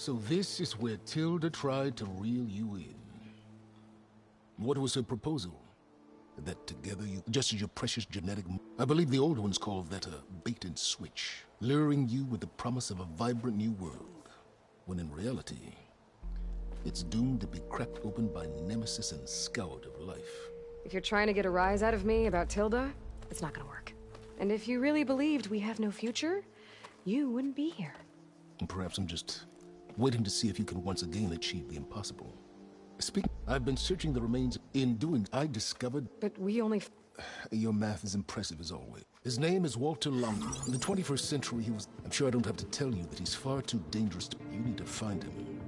So this is where Tilda tried to reel you in. What was her proposal? That together you adjusted your precious genetic... I believe the old ones called that a bait and switch, luring you with the promise of a vibrant new world, when in reality, it's doomed to be cracked open by nemesis and scoured of life. If you're trying to get a rise out of me about Tilda, it's not gonna work. And if you really believed we have no future, you wouldn't be here. And perhaps I'm just waiting to see if you can once again achieve the impossible. Speaking, I've been searching the remains. In doing, I discovered... But we only... Your math is impressive as always. His name is Walter Longo. In the 21st century, he was... I'm sure I don't have to tell you that he's far too dangerous to... You need to find him.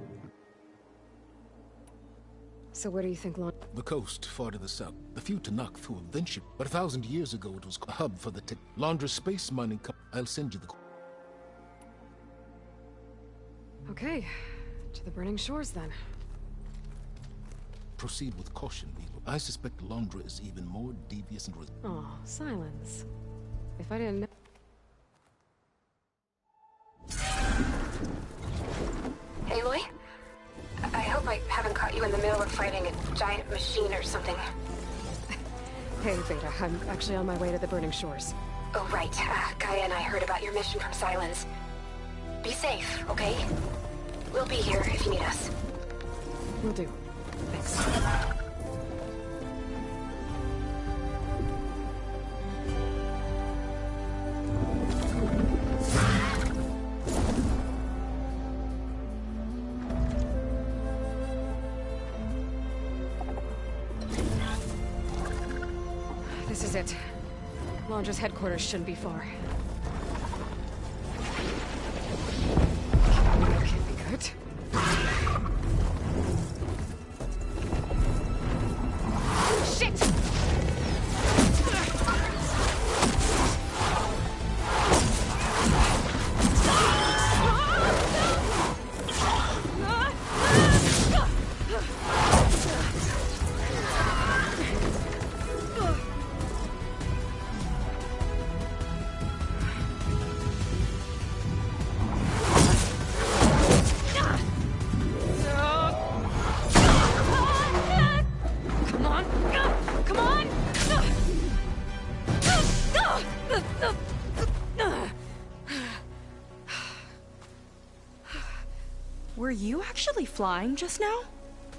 So where do you think The coast, far to the south. The few to knock through a venture. But 1,000 years ago, it was a hub for the Laundra space mining company. I'll send you the... Okay. To the burning shores, then. Proceed with caution, people. I suspect Laundra is even more devious and... Oh, silence. If I didn't know... Aloy? I hope I haven't caught you in the middle of fighting a giant machine or something. Hey, Beta. I'm actually on my way to the burning shores. Oh, right. Gaia and I heard about your mission from Silence. Be safe, okay? We'll be here if you need us. Will do. Thanks. This is it. Laundra's headquarters shouldn't be far. That can't be good. Shit! Were you actually flying just now?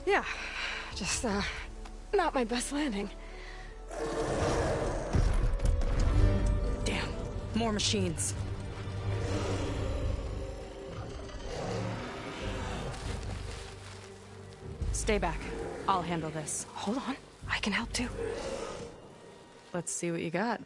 Yeah, just, not my best landing. Damn, more machines. Stay back. I'll handle this. Hold on, I can help too. Let's see what you got.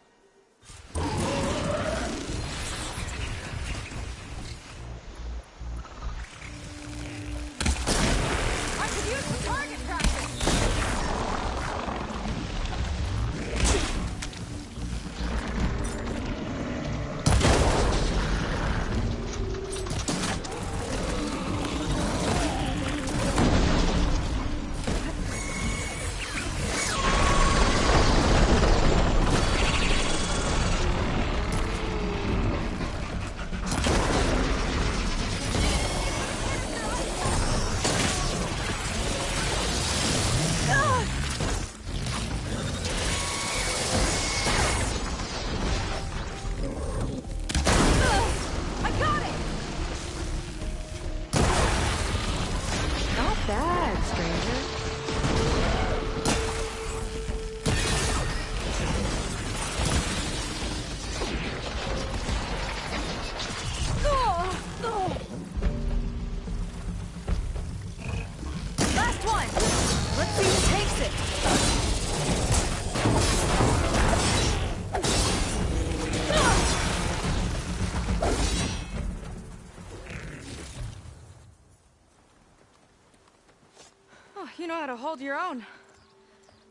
You know how to hold your own.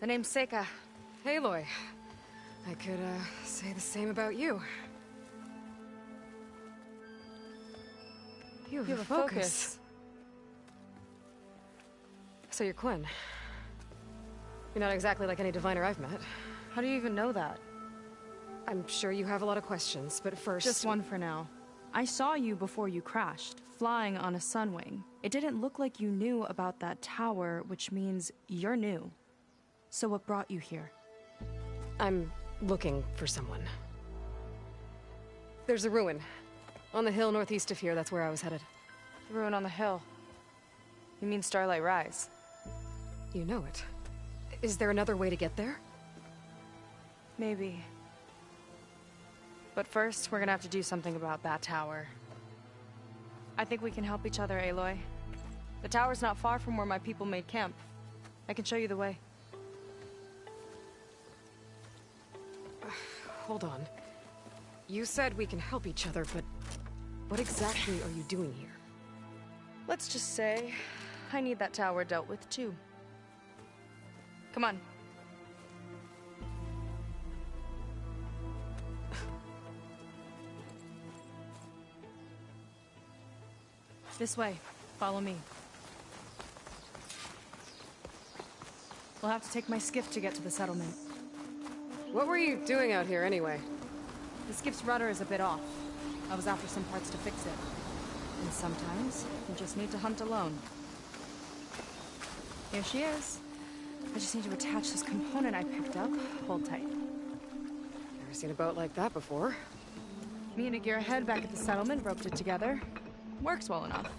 The name's Seika. Aloy. I could, say the same about you. You have a focus. So you're Quinn. You're not exactly like any diviner I've met. How do you even know that? I'm sure you have a lot of questions, but first... Just one for now. I saw you before you crashed, flying on a sunwing. It didn't look like you knew about that tower, which means you're new. So what brought you here? I'm looking for someone. There's a ruin. On the hill northeast of here, that's where I was headed. The ruin on the hill. You mean Starlight Rise? You know it. Is there another way to get there? Maybe. But first, we're gonna have to do something about that tower. I think we can help each other, Aloy. The tower's not far from where my people made camp. I can show you the way. Hold on. You said we can help each other, but what exactly are you doing here? Let's just say, I need that tower dealt with too. Come on. This way. Follow me. We'll have to take my skiff to get to the settlement. What were you doing out here anyway? The skiff's rudder is a bit off. I was after some parts to fix it. And sometimes, you just need to hunt alone. Here she is. I just need to attach this component I picked up. Hold tight. Never seen a boat like that before. Me and a gearhead back at the settlement roped it together. Works well enough.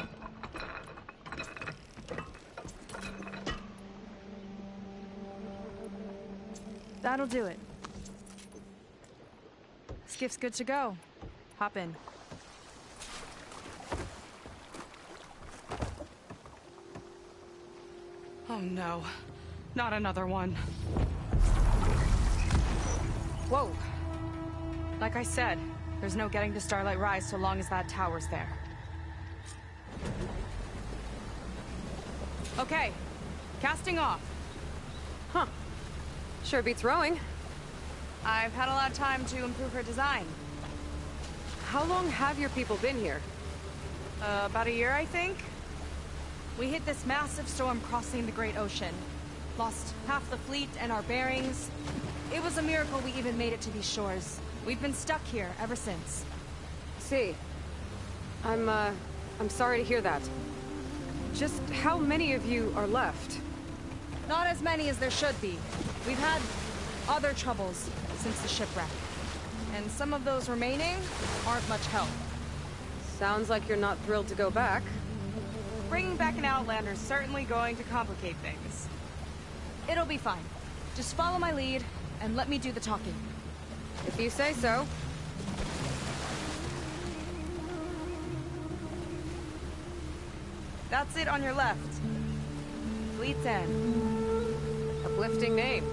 That'll do it. Skiff's good to go. Hop in. Oh no. Not another one. Whoa. Like I said, there's no getting to Starlight Rise so long as that tower's there. Okay. Casting off. Huh. Sure beats rowing. I've had a lot of time to improve her design. How long have your people been here? About a year, I think. We hit this massive storm crossing the Great Ocean. Lost half the fleet and our bearings. It was a miracle we even made it to these shores. We've been stuck here ever since. See. I'm sorry to hear that. Just how many of you are left? Not as many as there should be. We've had other troubles since the shipwreck. And some of those remaining aren't much help. Sounds like you're not thrilled to go back. Bringing back an Outlander's certainly going to complicate things. It'll be fine. Just follow my lead and let me do the talking. If you say so. That's it on your left. Fleet's End. Uplifting name.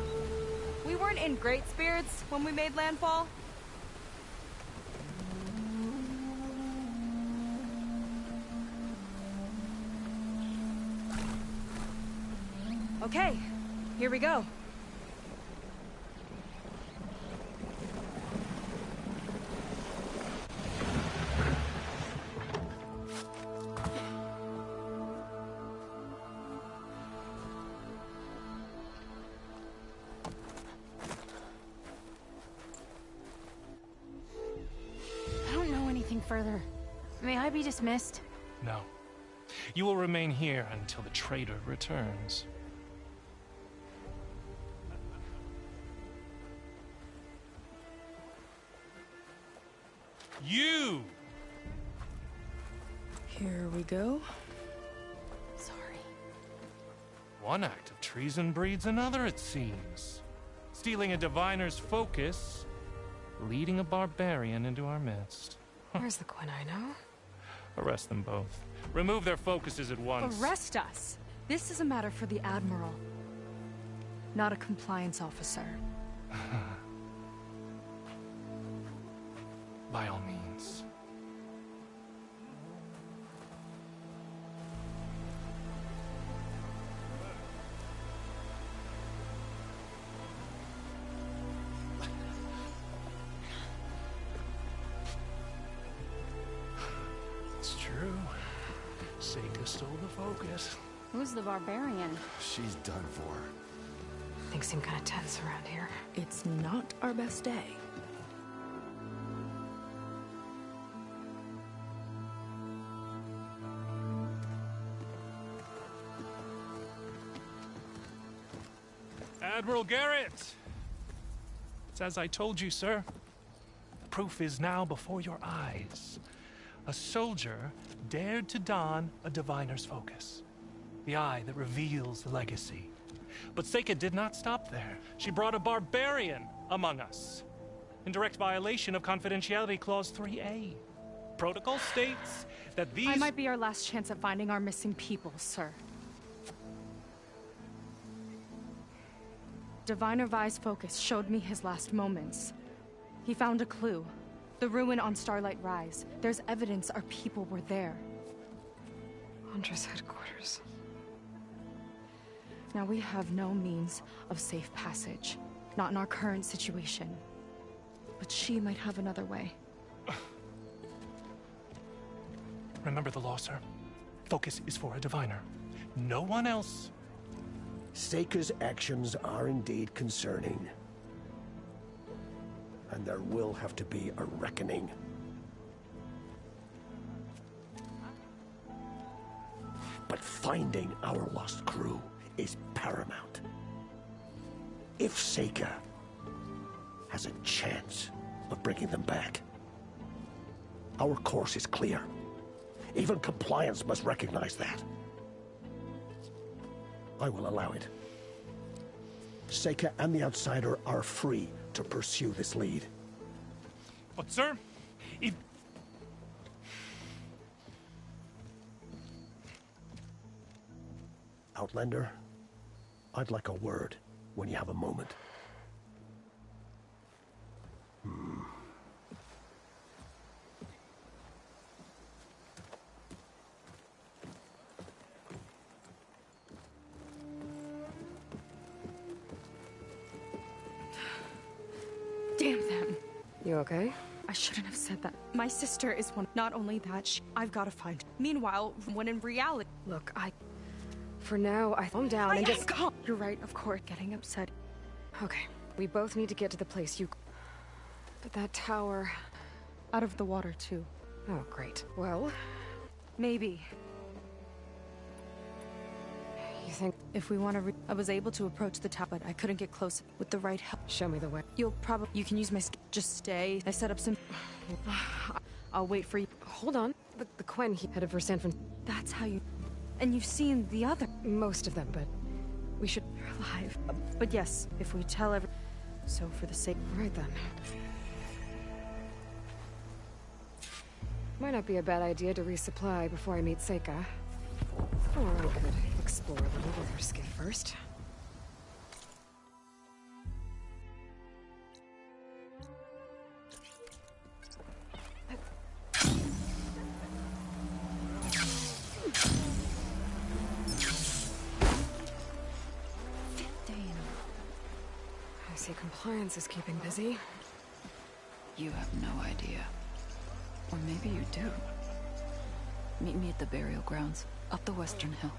We weren't in great spirits when we made landfall. Okay, here we go. I don't know anything further. May I be dismissed? No. You will remain here until the trader returns. You! Here we go. Sorry. One act of treason breeds another, it seems. Stealing a diviner's focus, leading a barbarian into our midst. Where's the Quinn I know? Arrest them both. Remove their focuses at once. Arrest us. This is a matter for the Admiral, not a compliance officer. By all means. It's true. Seika stole the focus. Who's the barbarian? She's done for. Things seem kind of tense around here. It's not our best day. Admiral Garrett! It's as I told you, sir. The proof is now before your eyes. A soldier dared to don a diviner's focus. The eye that reveals the legacy. But Seika did not stop there. She brought a barbarian among us. In direct violation of Confidentiality Clause 3A. Protocol states that these... I might be our last chance at finding our missing people, sir. Diviner Vi's focus showed me his last moments. He found a clue. The ruin on Starlight Rise. There's evidence our people were there. Hunter's headquarters. Now we have no means of safe passage. Not in our current situation. But she might have another way. Remember the law, sir. Focus is for a diviner. No one else. Seika's actions are indeed concerning. And there will have to be a reckoning. But finding our lost crew is paramount. If Seika has a chance of bringing them back, our course is clear. Even compliance must recognize that. I will allow it. Seika and the Outsider are free to pursue this lead. But, sir, if... Outlander, I'd like a word when you have a moment. Damn them. You okay? I shouldn't have said that. My sister is one. Not only that, I've got to find. Meanwhile, when in reality... Look, for now, calm down and just... Calm. You're right, of course. Getting upset. Okay, we both need to get to the place you... But that tower... Out of the water, too. Oh, great. Well... Maybe. You think... If we want to I was able to approach the tower, but I couldn't get close with the right help. Show me the way. You can use my just stay. I set up some... I'll wait for you. Hold on. The Quen, he headed for San Francisco. That's how you... And you've seen the other... Most of them, but we should... You're alive. But yes, if we tell every... So for the sake... Right then. Might not be a bad idea to resupply before I meet Seika. Or I could explore a little with her skiff first. I see compliance is keeping busy. You have no idea. Or maybe you do. Meet me at the burial grounds, up the western hill.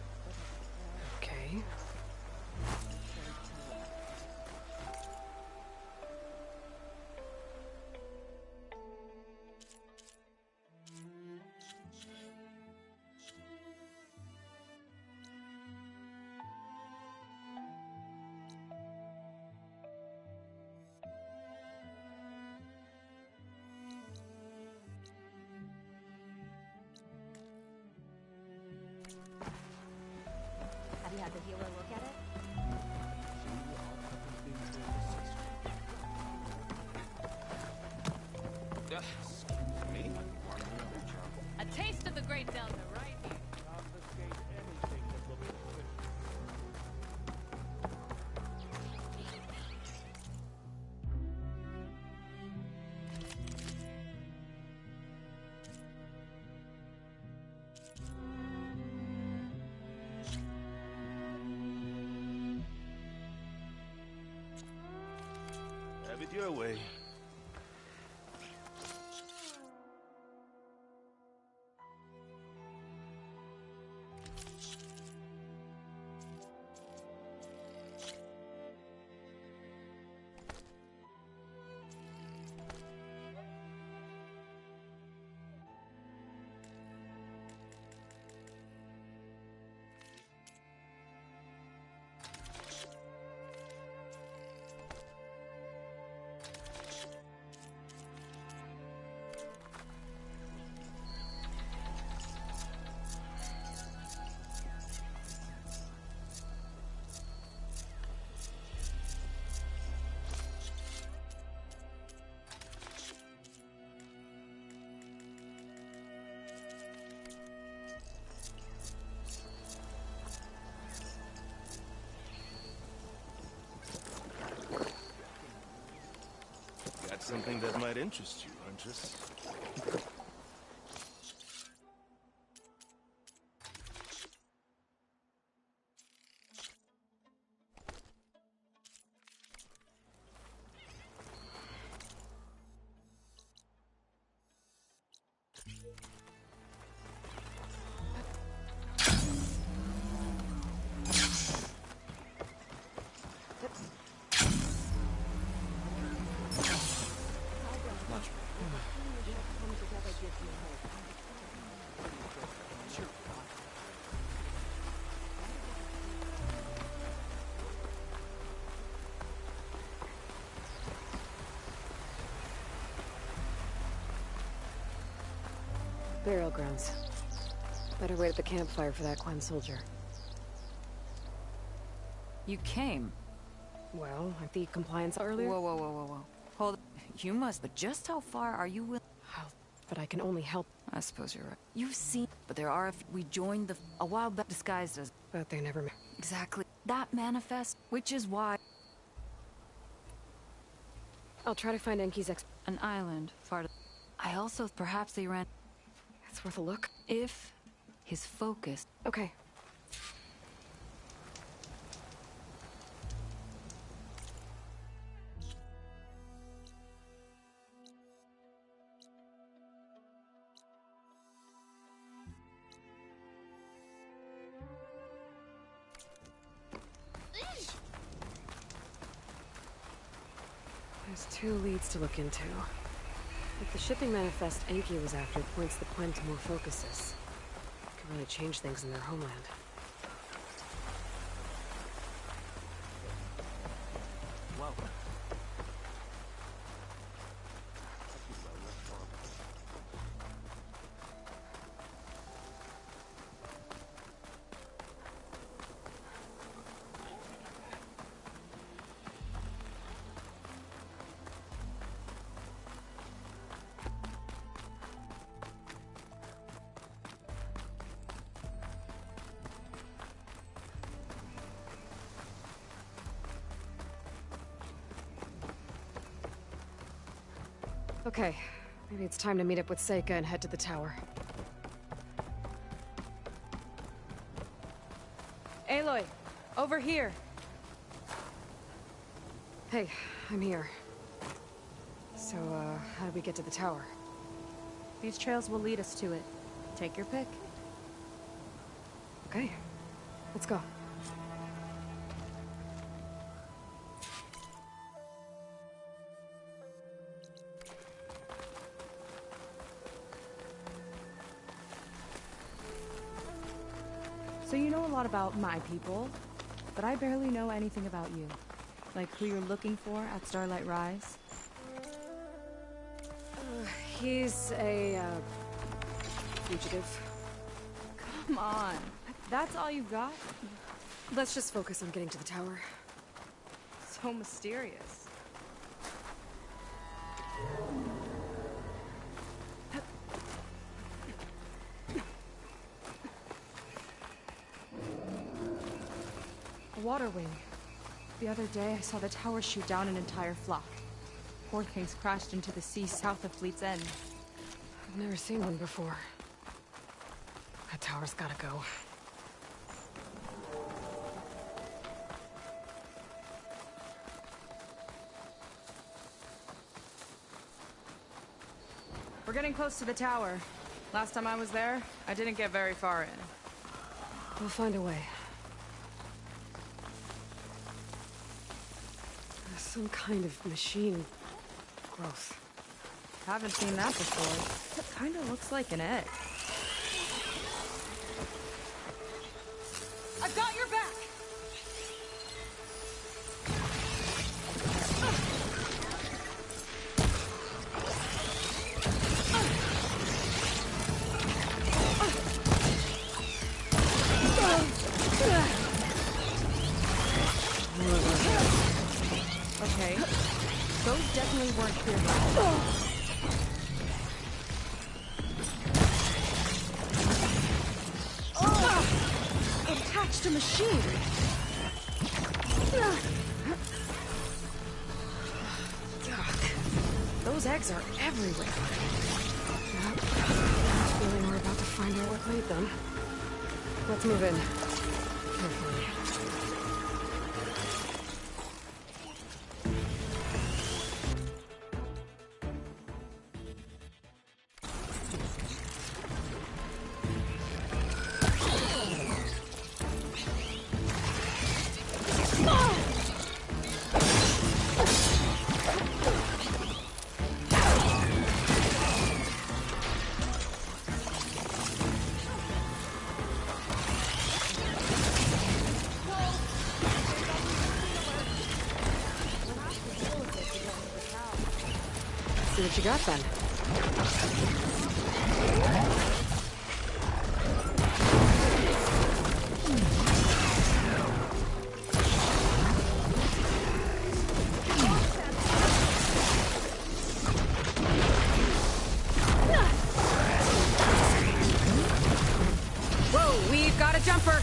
Okay. Have you had the healer look at it? A taste of the Great Delta, right here. Have it your way. Something that might interest you, Huntress. Burial grounds. Better wait at the campfire for that Quen soldier. You came. Well, I think compliance earlier. Whoa. Hold. You must. But just how far are you willing? But I can only help. I suppose you're right. You've seen. But there are. We joined a while back disguised as. But they never. Exactly. That manifest, which is why. I'll try to find Enki's An island far to. I also perhaps they ran. It's worth a look. If his focus. Okay. There's 2 leads to look into. If the shipping manifest Enki was after points the Quen to more focuses, it could really change things in their homeland. Welcome. Okay, maybe it's time to meet up with Seika and head to the tower. Aloy, over here. Hey, I'm here. So, how do we get to the tower? These trails will lead us to it. Take your pick. Okay, let's go. So you know a lot about my people, but I barely know anything about you. Like who you're looking for at Starlight Rise. He's a, fugitive. Come on. That's all you got? Let's just focus on getting to the tower. So mysterious. A water wing. The other day, I saw the tower shoot down an entire flock. Poor things crashed into the sea south of Fleet's End. I've never seen one before. That tower's gotta go. We're getting close to the tower. Last time I was there, I didn't get very far in. We'll find a way. Some kind of machine growth. Haven't seen that before. It kinda looks like an egg. I've got your back! Okay. Those definitely weren't clear. Attached to machine. Those eggs are everywhere. Yep. Feeling we're about to find out what made them. Let's move in. Carefully. See what you got then. Whoa, we've got a jumper.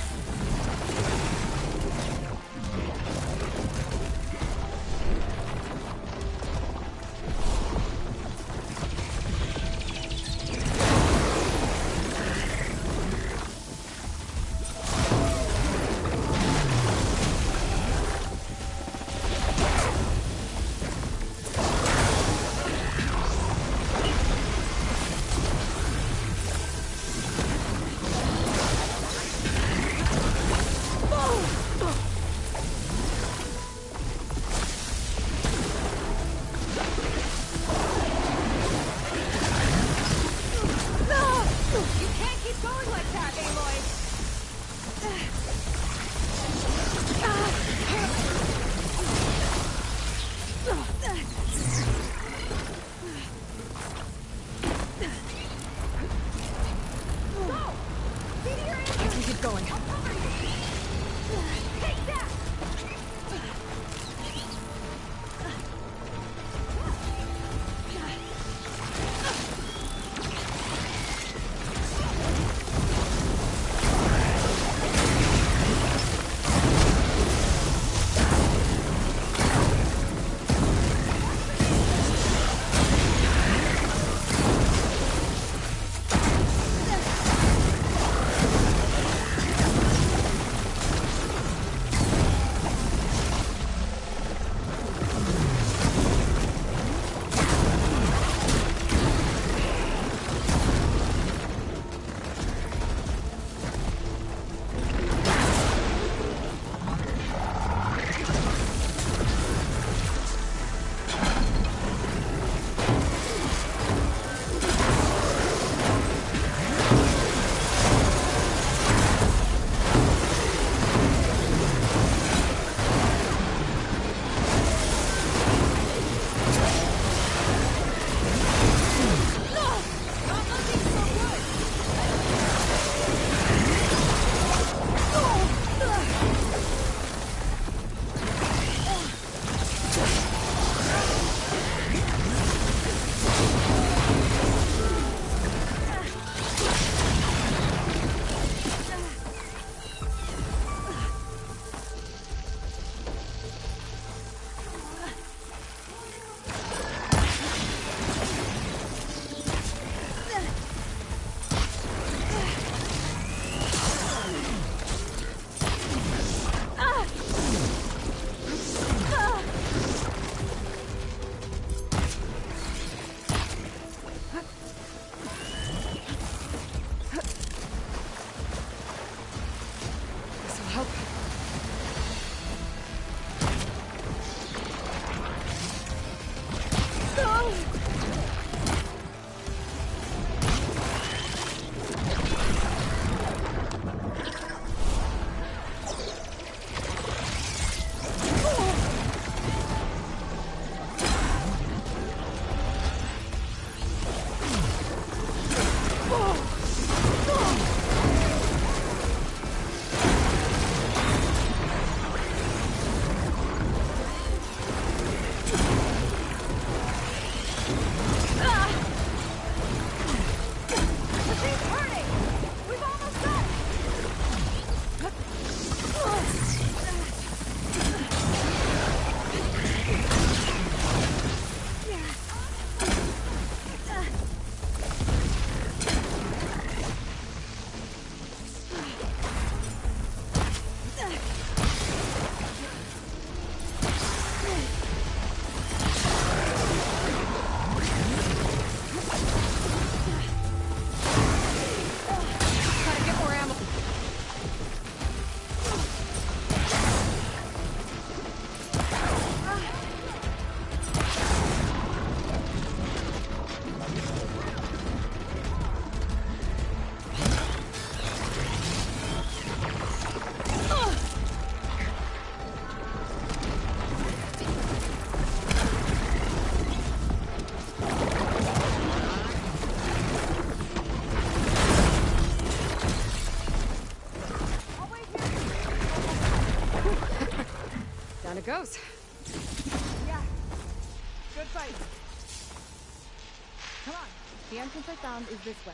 goes. Yeah. Good fight. Come on. The entrance I found is this way.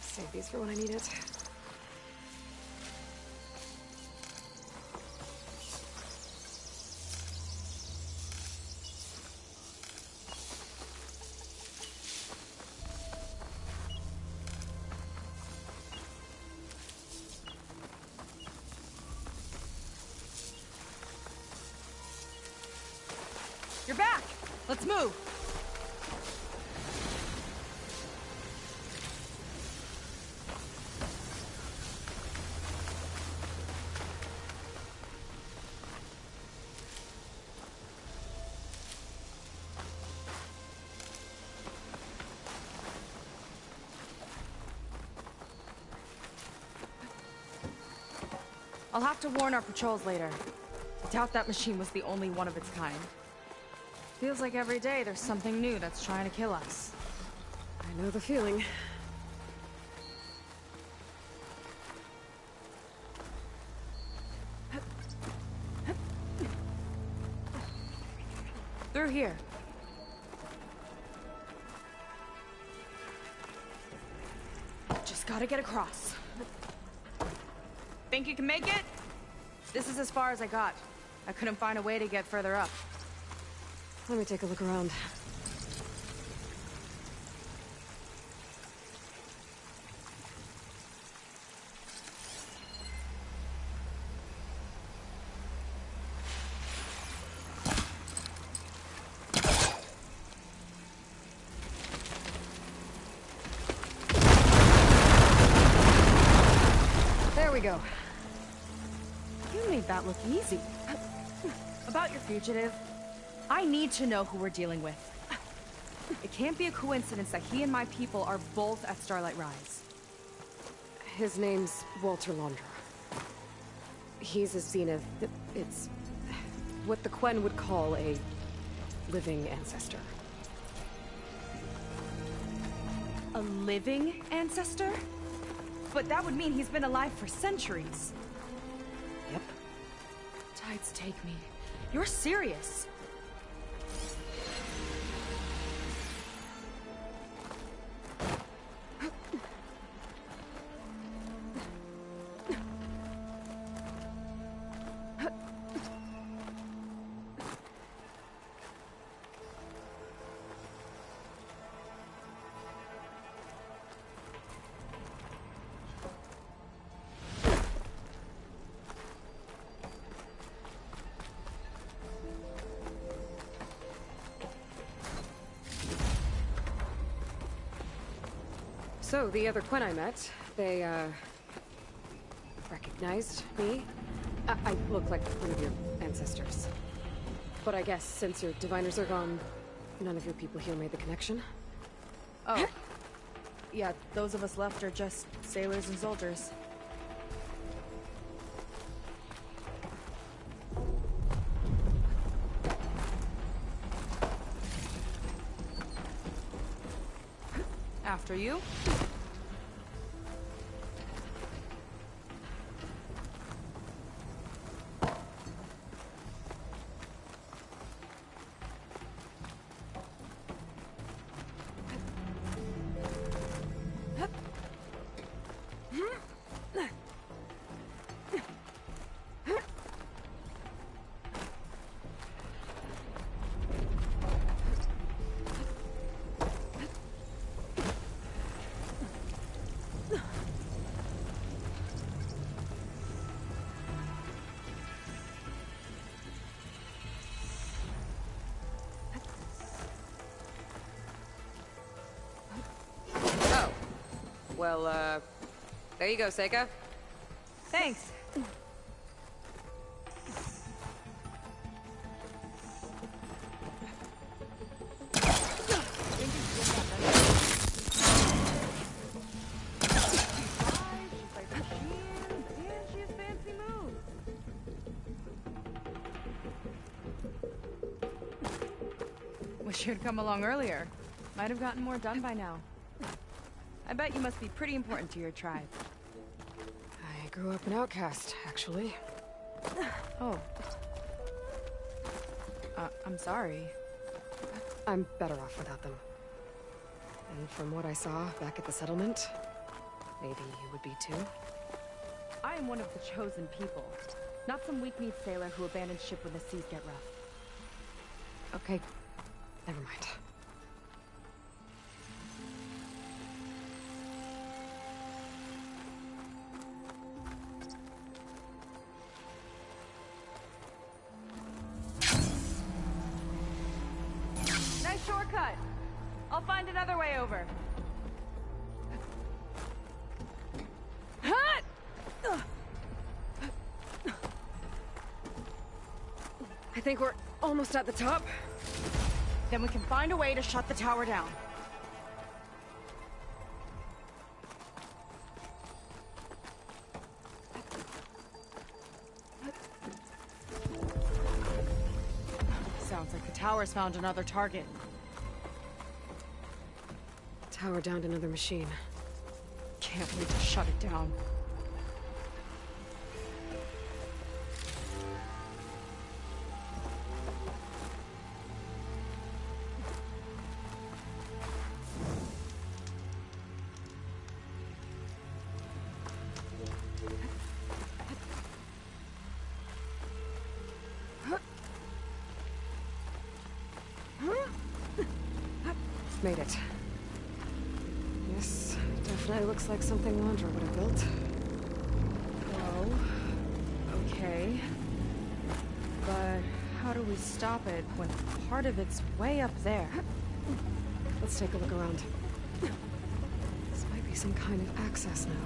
Save these for when I need it. You're back! Let's move! I'll have to warn our patrols later. I doubt that machine was the only one of its kind. Feels like every day there's something new that's trying to kill us. I know the feeling. Through here. Just gotta get across. Think you can make it? This is as far as I got. I couldn't find a way to get further up. Let me take a look around. There we go. You made that look easy. About your fugitive, I need to know who we're dealing with. It can't be a coincidence that he and my people are both at Starlight Rise. His name's Walter Londra. He's a Zenith. It's what the Quen would call a living ancestor. A living ancestor? But that would mean he's been alive for centuries. Yep. Tides take me. You're serious. So, the other Quen I met, they, recognized me. I look like one of your ancestors. But I guess since your diviners are gone, none of your people here made the connection? Oh. Yeah, those of us left are just sailors and soldiers. After you. Well, there you go, Seika. Thanks. Wish Should've come along earlier. Might have gotten more done by now. I bet you must be pretty important to your tribe. I grew up an outcast, actually. Oh. I'm sorry. I'm better off without them. And from what I saw back at the settlement, maybe you would be too? I am one of the chosen people. Not some weak-kneed sailor who abandons ship when the seas get rough. Okay, never mind. Nice shortcut. I'll find another way over. I think we're almost at the top. Then we can find a way to shut the tower down. Sounds like the tower's found another target. Tower downed another machine. Can't wait to shut it down. Made it. This definitely looks like something Londra would have built. Well, okay. But how do we stop it when part of it's way up there? Let's take a look around. This might be some kind of access node.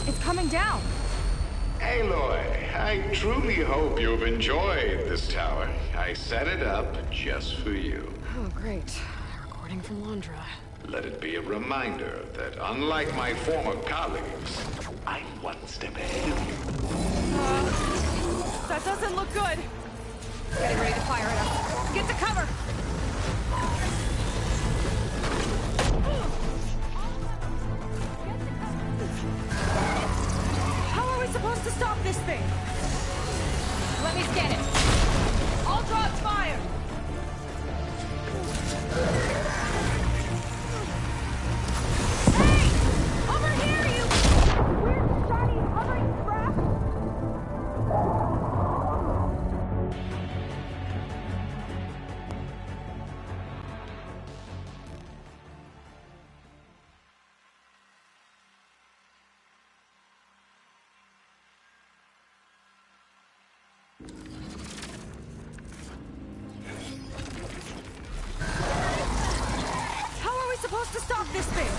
It's coming down! Aloy, I truly hope you've enjoyed this tower. I set it up just for you. Oh, great. Recording from Londra. Let it be a reminder that unlike my former colleagues, I'm one step ahead of you. That doesn't look good! Getting ready to fire at us. Get to cover! Supposed to stop this thing. Let me scan it. All drops fire. Hey! Over here, you weird, shiny, hovering crap! To stop this thing.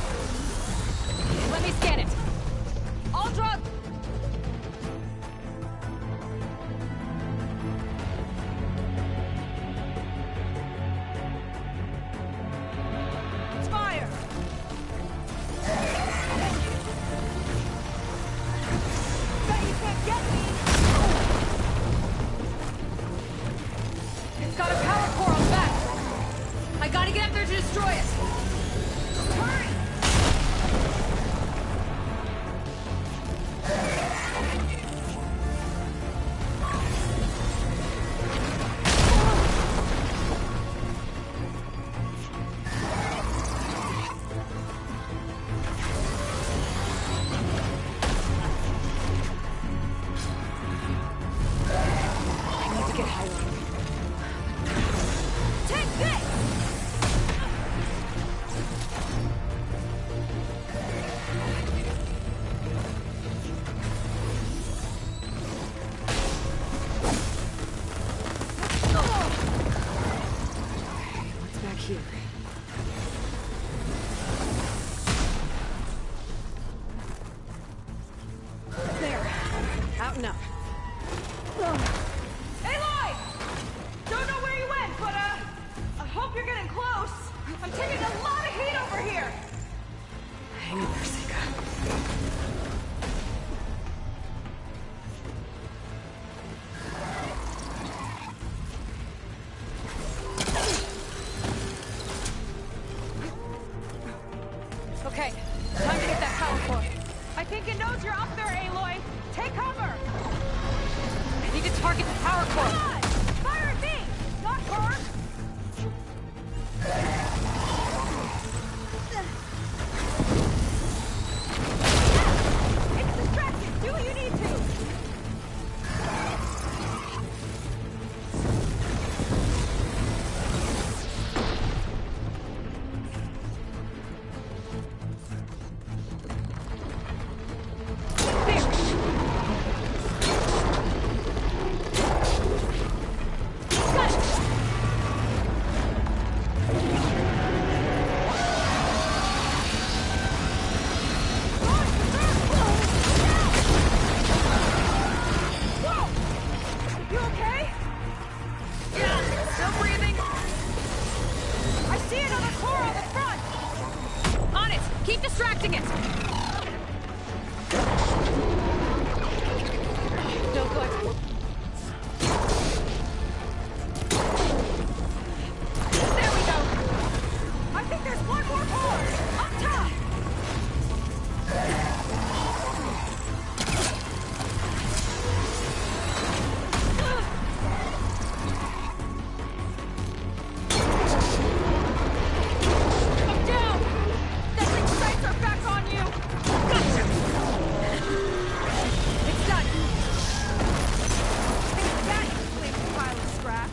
Let me scan it. All drop. It's fire. Bet you can't get me. It's got a power core on the back. I gotta get up there to destroy it. Tora on the front! On it! Keep distracting it! No good. There we go! I think there's one more core! Up top! Come down! That thing's sights are back on you! Gotcha! It's done! That flaming pile of scrap.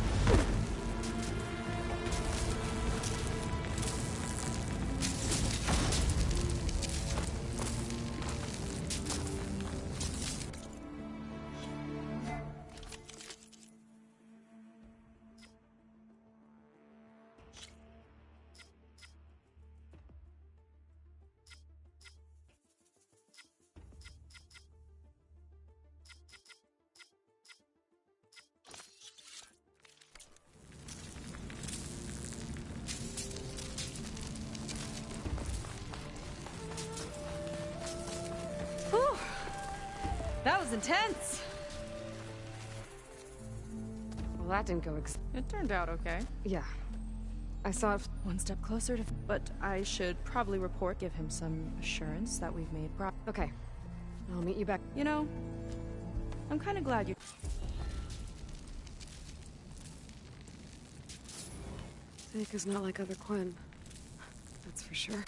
Whew. That was intense. Well, that didn't go It turned out okay. Yeah. I saw it. One step closer to... But I should probably report, give him some assurance that we've made Okay. I'll meet you back. You know, I'm kind of glad you... Seika's not like other Quinn. That's for sure.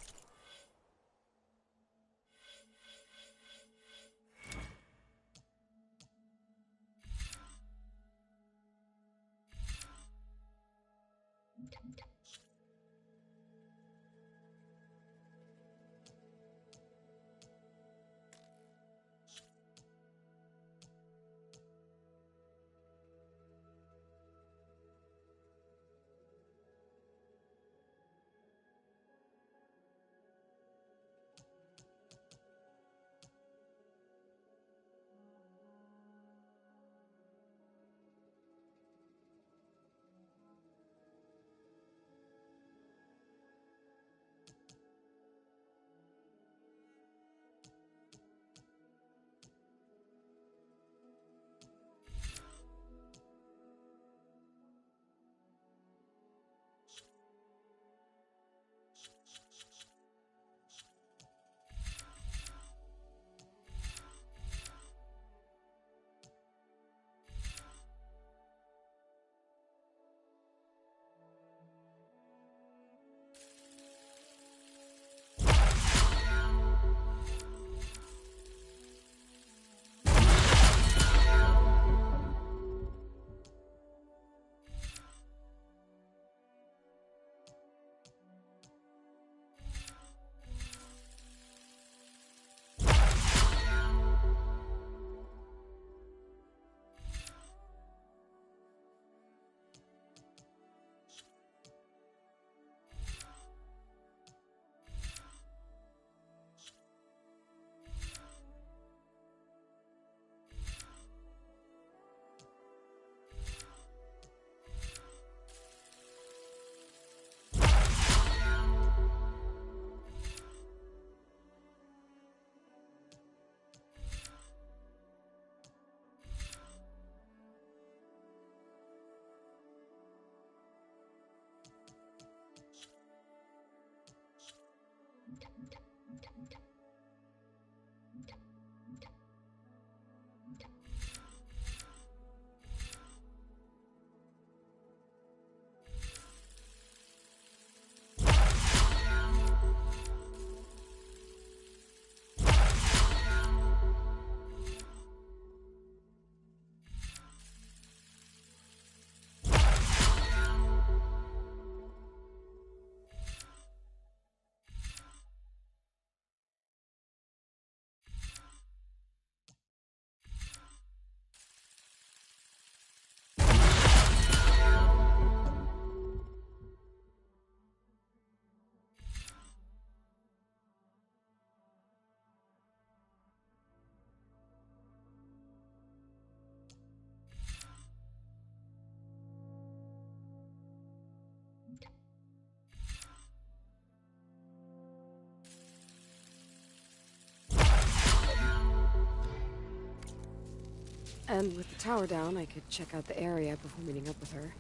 And with the tower down, I could check out the area before meeting up with her.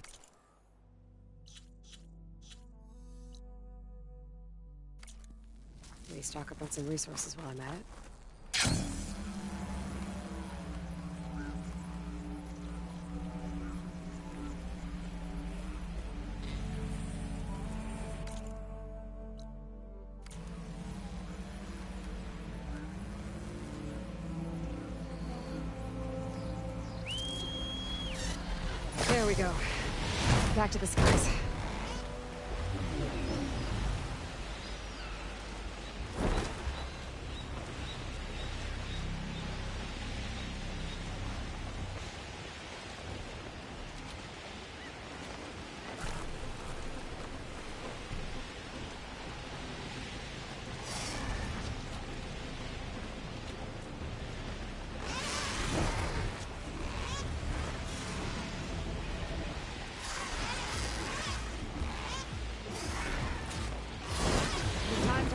Maybe stock up on some resources while I'm at it. There we go. Back to the skies.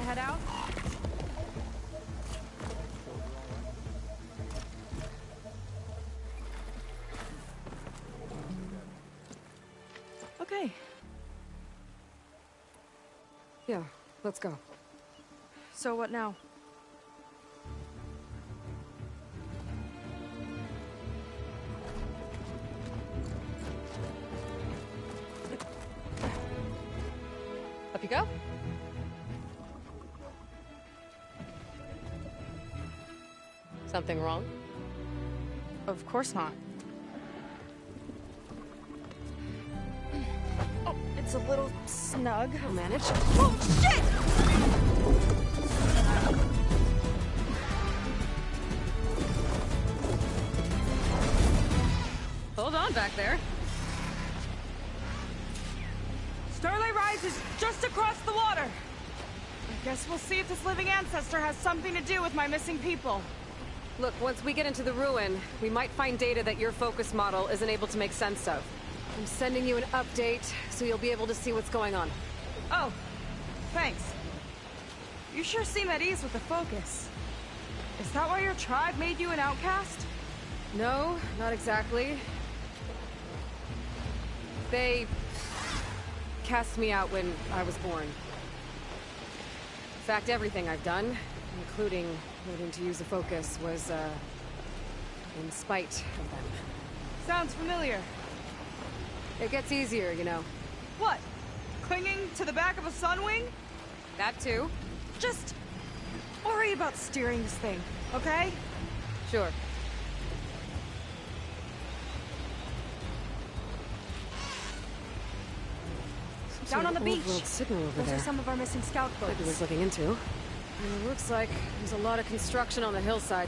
Head out? Okay. Yeah, let's go. So what now? Up you go. Something wrong? Of course not. Oh, it's a little snug. I'll manage. Oh, shit! Hold on back there. Starlight Rise is just across the water. I guess we'll see if this living ancestor has something to do with my missing people. Look, once we get into the ruin, we might find data that your focus model isn't able to make sense of. I'm sending you an update, so you'll be able to see what's going on. Oh, thanks. You sure seem at ease with the focus. Is that why your tribe made you an outcast? No, not exactly. They cast me out when I was born. In fact, everything I've done, including learning to use the focus, was, in spite of them. Sounds familiar. It gets easier, you know. What? Clinging to the back of a sunwing? That too. Just worry about steering this thing, okay? Sure. Down on the beach. World signal over Those there. are some of our missing scout boats. Maybe worth looking into. And it looks like there's a lot of construction on the hillside.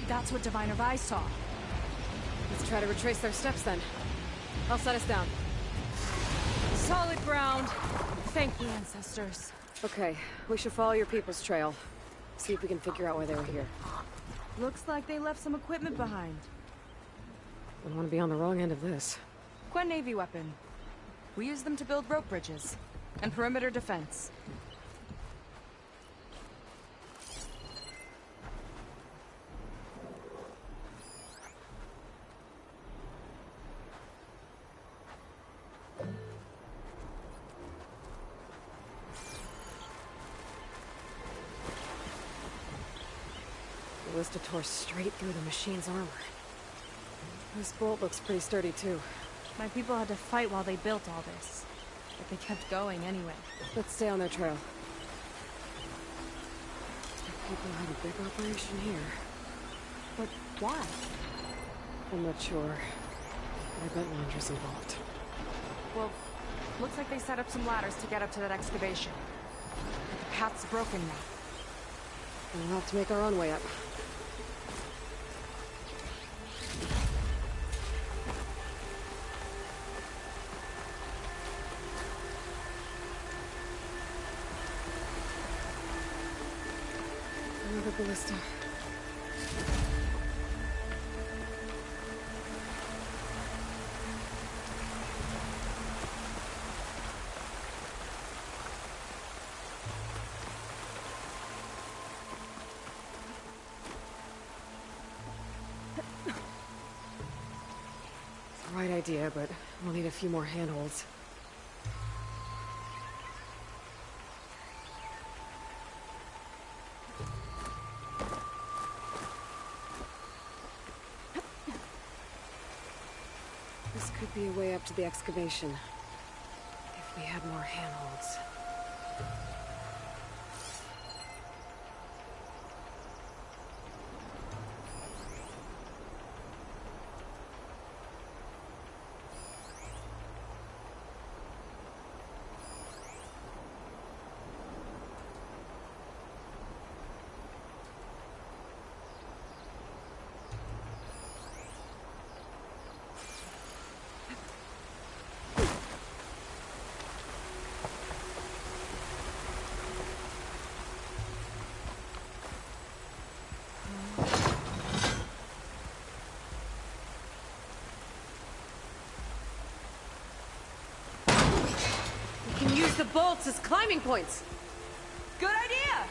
That's what Diviner Vi saw. Let's try to retrace their steps then. I'll set us down. Solid ground. Thank you, ancestors. Okay, we should follow your people's trail. See if we can figure out why they were here. Looks like they left some equipment behind. Don't want to be on the wrong end of this. Quen Navy weapon. We use them to build rope bridges and perimeter defense. The Ballista tore straight through the machine's armor. This bolt looks pretty sturdy too. My people had to fight while they built all this, but they kept going anyway. Let's stay on their trail. The people had a big operation here. But why? I'm not sure. I bet Landra's involved. Well, looks like they set up some ladders to get up to that excavation. But the path's broken now. We'll have to make our own way up. Another ballista. idea, but we'll need a few more handholds. This could be a way up to the excavation. If we had more handholds. Use the bolts as climbing points. Good idea!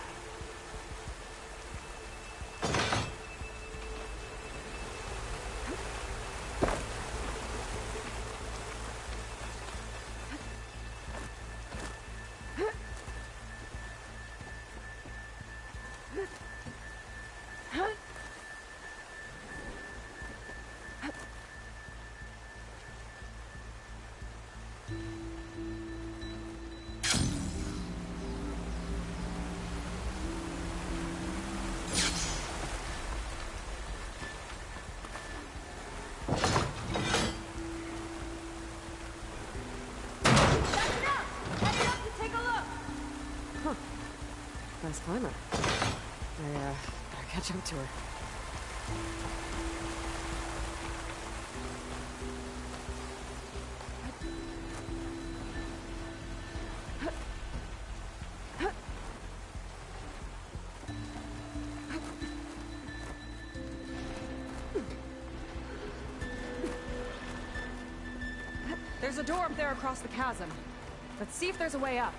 Nice climber. I, better catch up to her. There's a door up there across the chasm. Let's see if there's a way up.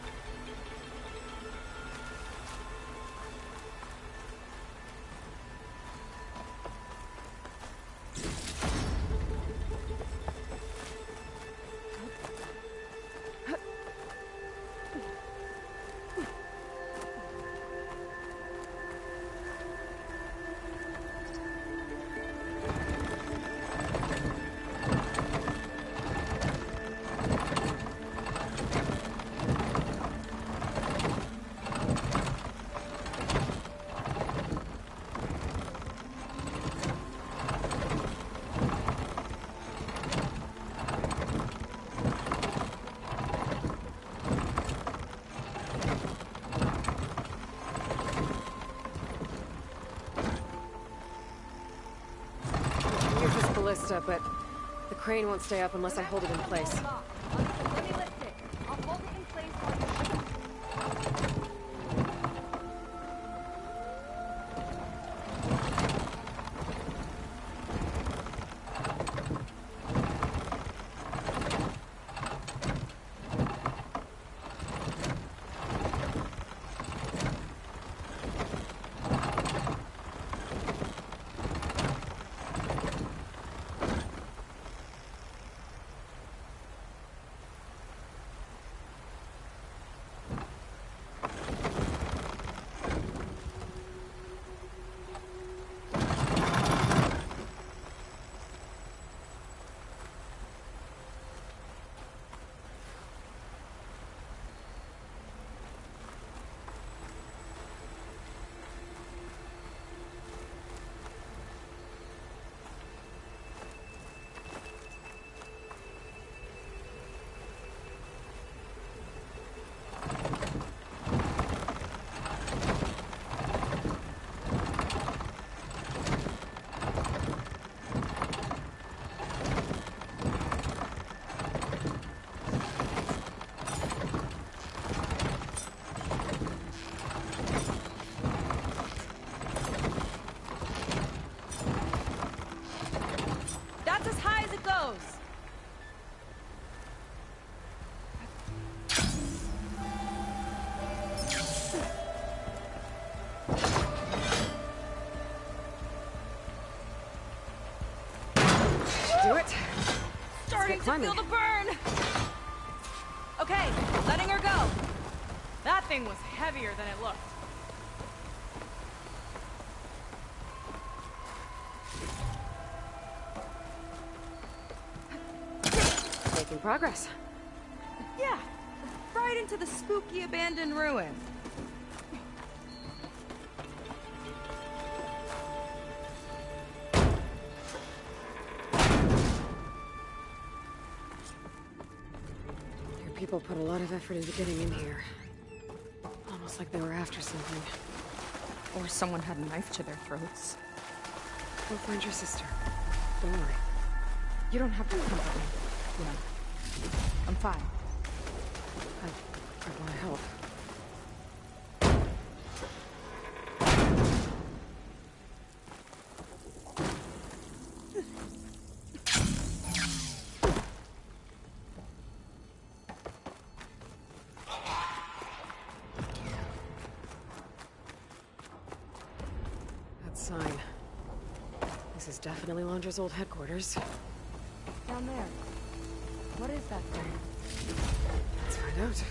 But the crane won't stay up unless I hold it in place. Let me lift it. I'll hold it in place while you shoot. Finally. feel the burn! Okay, letting her go. That thing was heavier than it looked. Making progress. Yeah, right into the spooky abandoned ruin. Your people put a lot of effort into getting in here. Almost like they were after something. Or someone had a knife to their throats. Go find your sister. Don't worry. You don't have to comfort me. You know, I'm fine. I want to help. That sign. This is definitely Londra's old headquarters. Down there. What is that thing? Let's find out.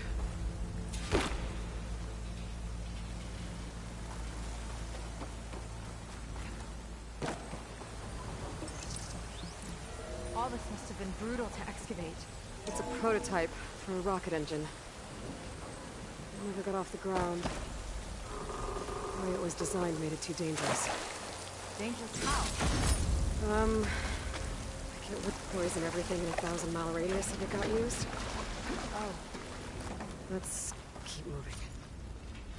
All this must have been brutal to excavate. It's a prototype for a rocket engine. It never got off the ground. The way it was designed made it too dangerous. Dangerous how? Like it would poison everything in a 1,000-mile radius if it got used. Oh. Let's keep moving.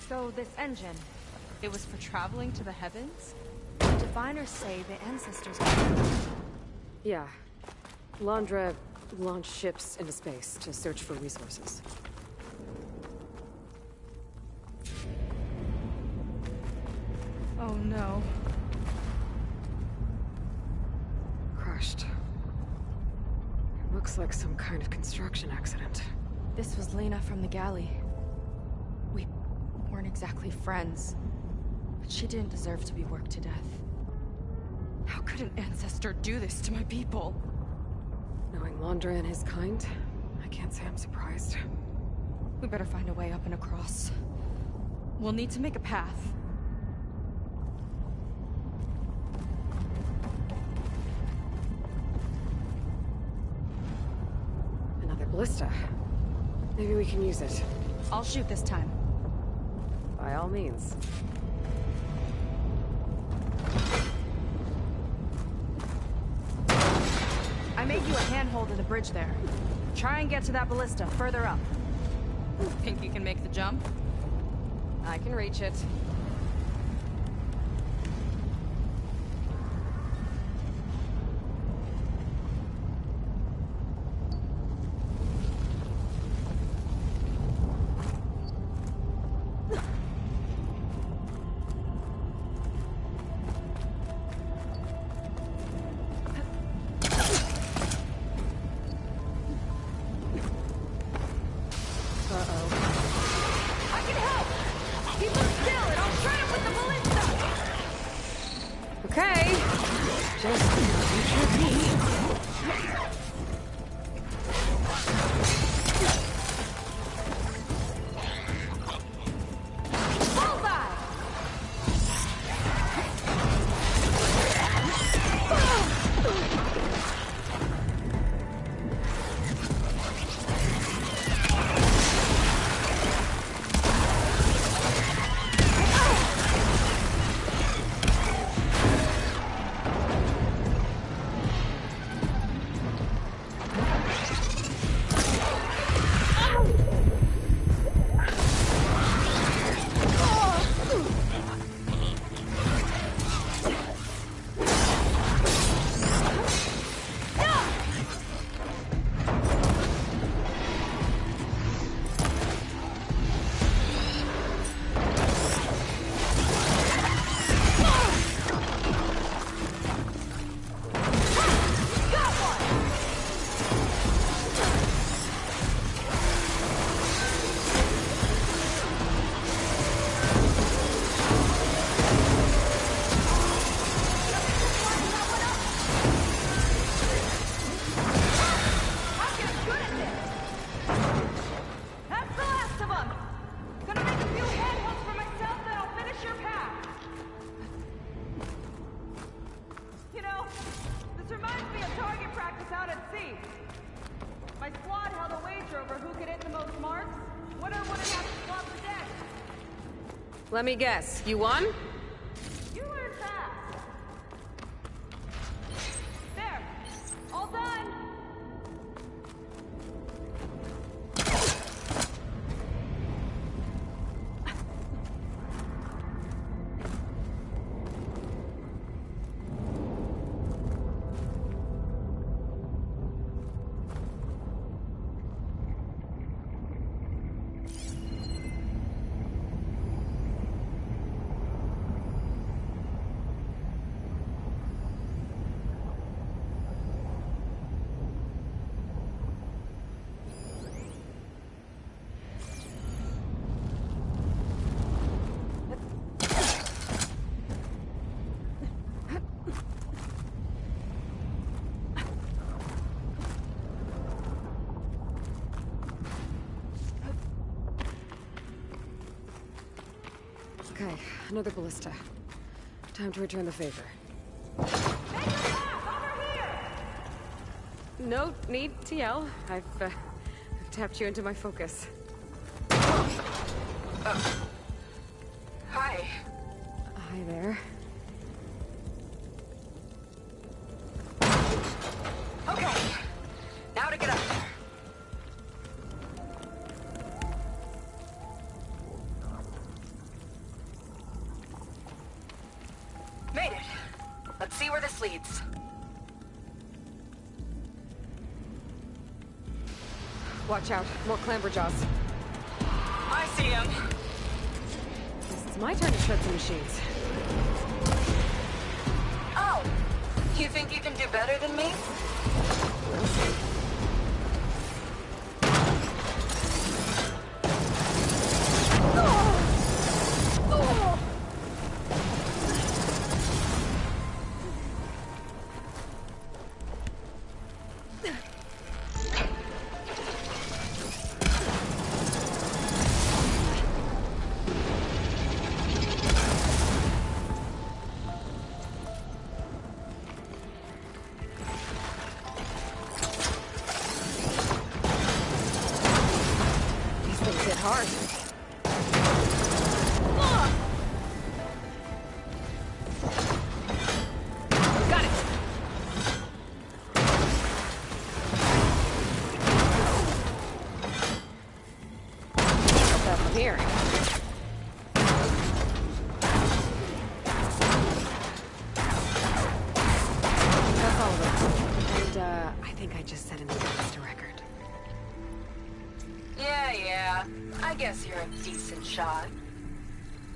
So this engine, it was for traveling to the heavens? The diviners say the ancestors... Yeah. Londra launched ships into space to search for resources. Oh no. Crushed. It looks like some kind of construction accident. This was Lena from the galley. We weren't exactly friends, but she didn't deserve to be worked to death. How could an ancestor do this to my people? Knowing Londra and his kind, I can't say I'm surprised. We better find a way up and across. We'll need to make a path. Another ballista. Maybe we can use it. I'll shoot this time. By all means. I made you a handhold to the bridge there. Try and get to that ballista further up. Think you can make the jump? I can reach it. I can help! Keep them still and I'll marks? Winner wouldn't have to swap the deck. Let me guess, you won? You learn fast. There. All done. Okay, another ballista. Time to return the favor. No need to yell. I've tapped you into my focus. Hi. Hi there. Okay. Now to get up there. Made it. Let's see where this leads. Watch out, more clamberjaws. I see him. It's my turn to shred some machines. Oh, you think you can do better than me? We'll see. Hard. Got it. That from here. That's all of it. And I think I just set an against a record. Yeah. I guess you're a decent shot.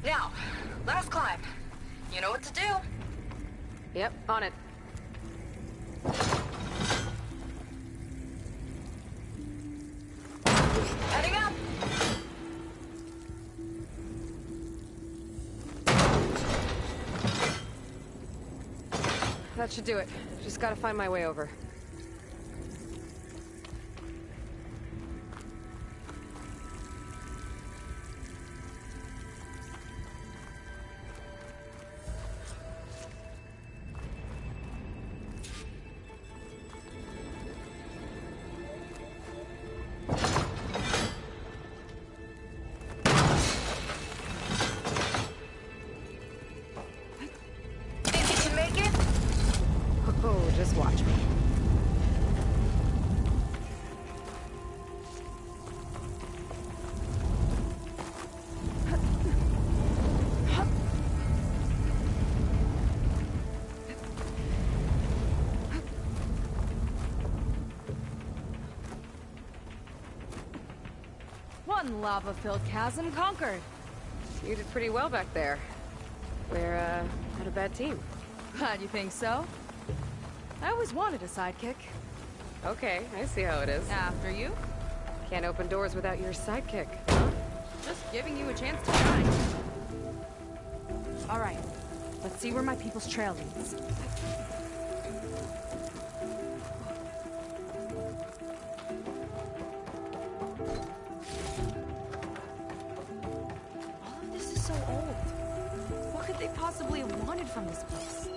Now, let us climb. You know what to do. Yep, on it. Heading up. That should do it. Just gotta find my way over. Oh, just watch me. One lava-filled chasm conquered. You did pretty well back there. We're, not a bad team. Glad you think so. I always wanted a sidekick. Okay, I see how it is. After you? Can't open doors without your sidekick. Just giving you a chance to shine. All right, let's see where my people's trail leads. All of this is so old. What could they possibly have wanted from this place?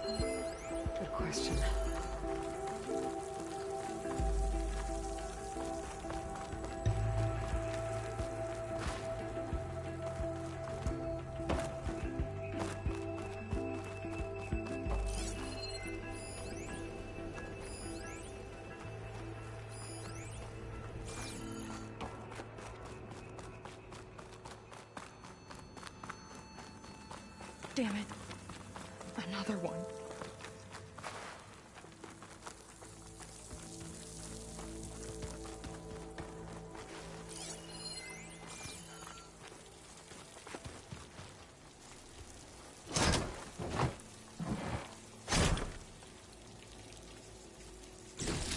Good question. Damn it. Another one.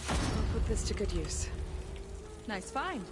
I'll put this to good use. Nice find.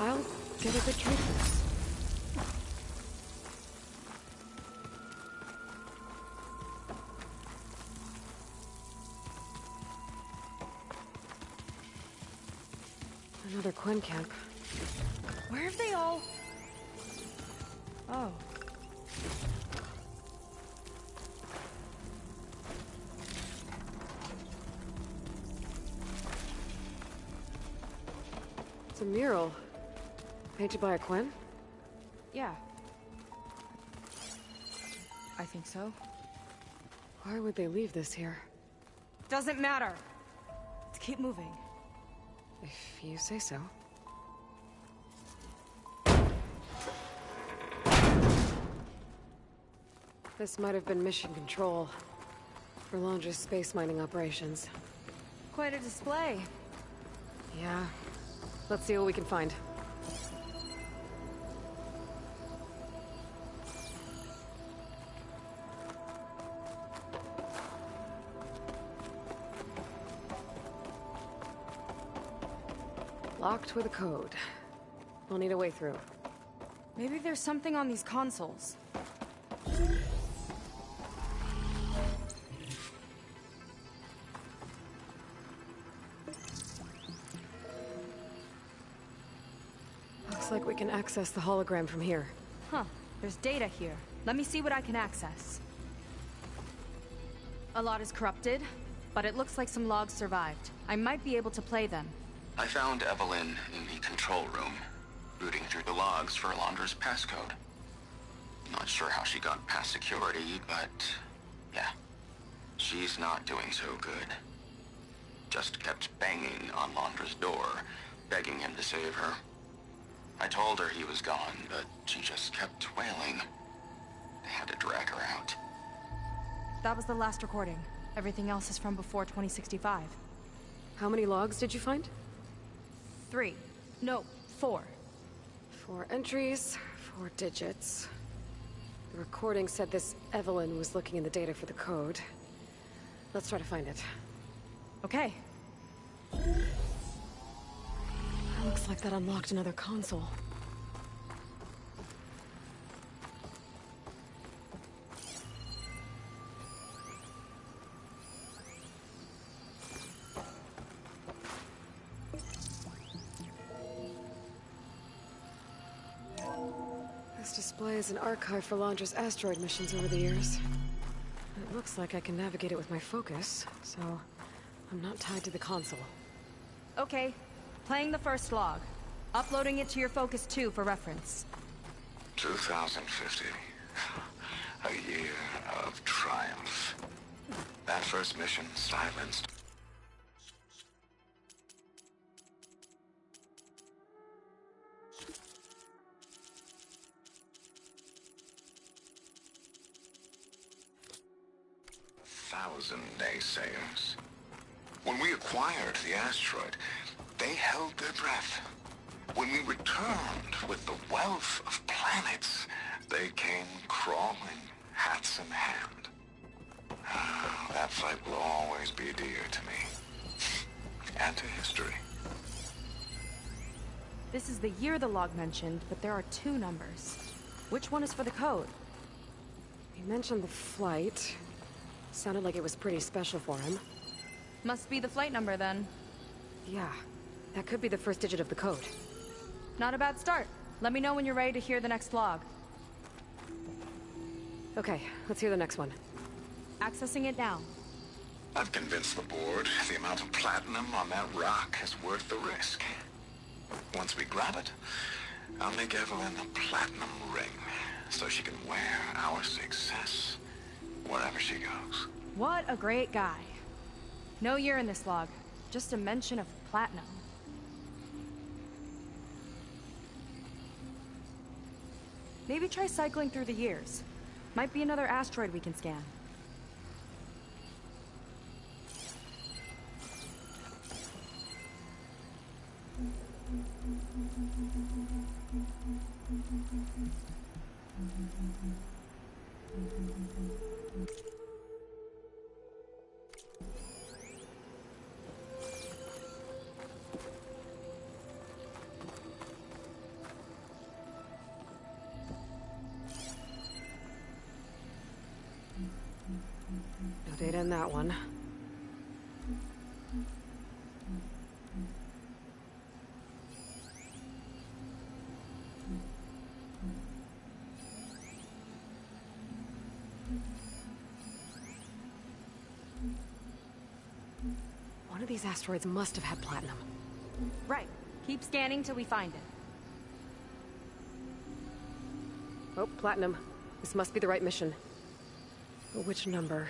I'll get a picture of this. Another Quinn camp. Where have they all... Oh. It's a mural. Painted by a Quinn? Yeah. I think so. Why would they leave this here? Doesn't matter. Let's keep moving. If you say so. This might have been mission control for Londra's space mining operations. Quite a display. Yeah. Let's see what we can find. Locked with a code. We'll need a way through. Maybe there's something on these consoles. Looks like we can access the hologram from here. Huh. There's data here. Let me see what I can access. A lot is corrupted, but it looks like some logs survived. I might be able to play them. I found Evelyn in the control room, rooting through the logs for Alondra's passcode. Not sure how she got past security, but yeah, she's not doing so good. Just kept banging on Alondra's door, begging him to save her. I told her he was gone, but she just kept wailing. I had to drag her out. That was the last recording. Everything else is from before 2065. How many logs did you find? 3. No, 4. 4 entries, 4 digits. The recording said this Evelyn was looking in the data for the code. Let's try to find it. Okay. Looks like that unlocked another console. This display is an archive for Londra's asteroid missions over the years. It looks like I can navigate it with my focus, so I'm not tied to the console. Okay. Playing the first log. Uploading it to your Focus 2 for reference. 2050. A year of triumph. That first mission silenced. Thousand naysayers. When we acquired the asteroid, they held their breath. When we returned with the wealth of planets, they came crawling, hats in hand. That fight will always be dear to me. And to history. This is the year the log mentioned, but there are 2 numbers. Which one is for the code? He mentioned the flight. Sounded like it was pretty special for him. Must be the flight number, then. Yeah. That could be the first digit of the code. Not a bad start. Let me know when you're ready to hear the next log. Okay, let's hear the next one. Accessing it now. I've convinced the board the amount of platinum on that rock is worth the risk. Once we grab it, I'll make Evelyn a platinum ring, so she can wear our success wherever she goes. What a great guy. No year in this log, just a mention of platinum. Maybe try cycling through the years. Might be another asteroid we can scan. No data in that one. One of these asteroids must have had platinum. Right. Keep scanning till we find it. Oh, platinum. This must be the right mission. But which number?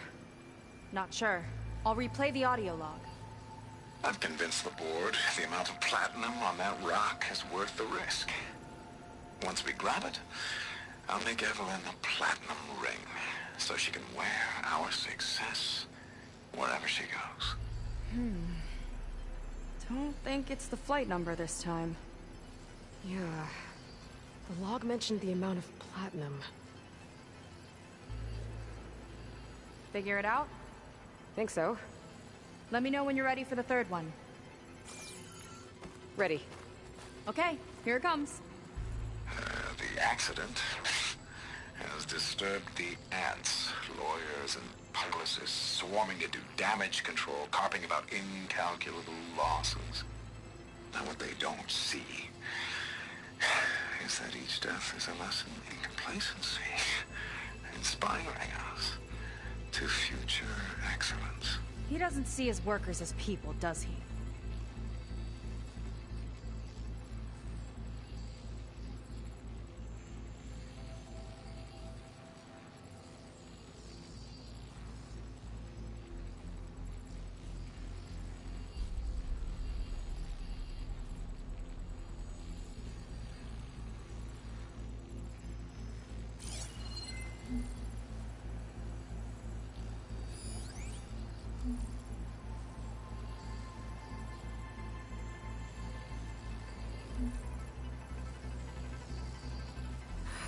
Not sure. I'll replay the audio log. I've convinced the board the amount of platinum on that rock is worth the risk. Once we grab it, I'll make Evelyn a platinum ring, so she can wear our success wherever she goes. Don't think it's the flight number this time. Yeah. The log mentioned the amount of platinum. Figure it out? Think so. Let me know when you're ready for the third one. Ready. Okay, here it comes. The accident has disturbed the ants, lawyers and publicists swarming to do damage control, carping about incalculable losses. Now what they don't see is that each death is a lesson in complacency, inspiring us to future excellence. He doesn't see his workers as people, does he?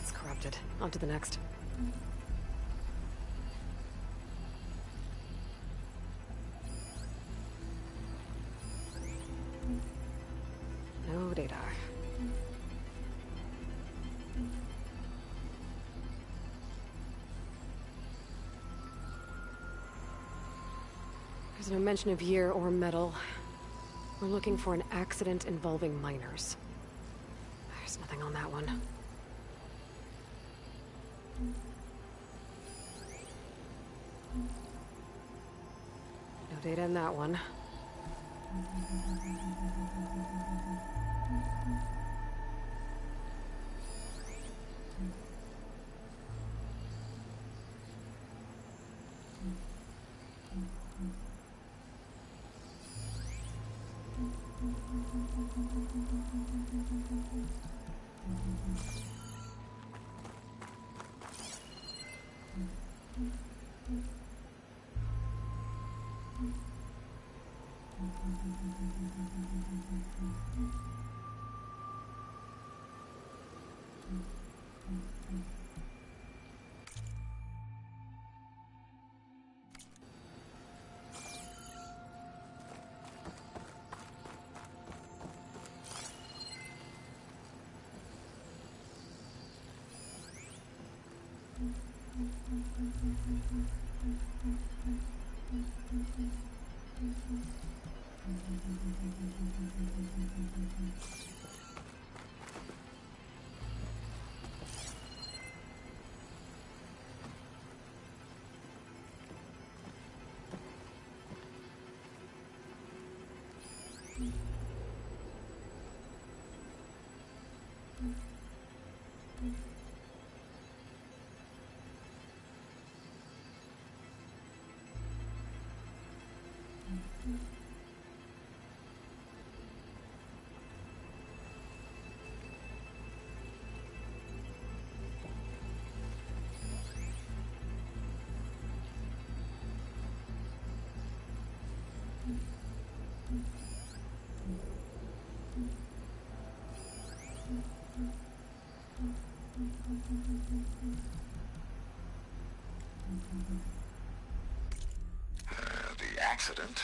It's corrupted. On to the next. No data. There's no mention of year or metal. We're looking for an accident involving miners. There's nothing on that one. No data in that one. The accident.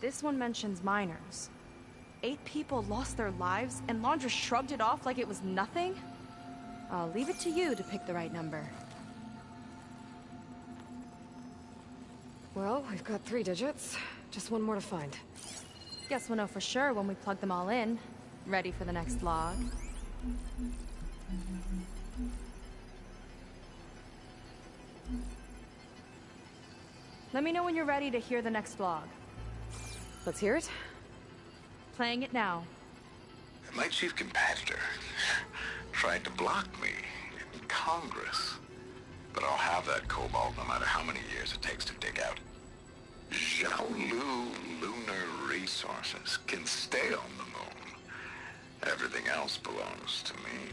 This one mentions miners. 8 people lost their lives, and Laundra shrugged it off like it was nothing? I'll leave it to you to pick the right number. Well, we've got 3 digits. Just one more to find. Guess we'll know for sure when we plug them all in. Ready for the next log. Let me know when you're ready to hear the next log. Let's hear it. Playing it now. My chief competitor tried to block me in Congress. But I'll have that cobalt no matter how many years it takes to dig out. Xiaolu lunar resources can stay on the moon. Everything else belongs to me.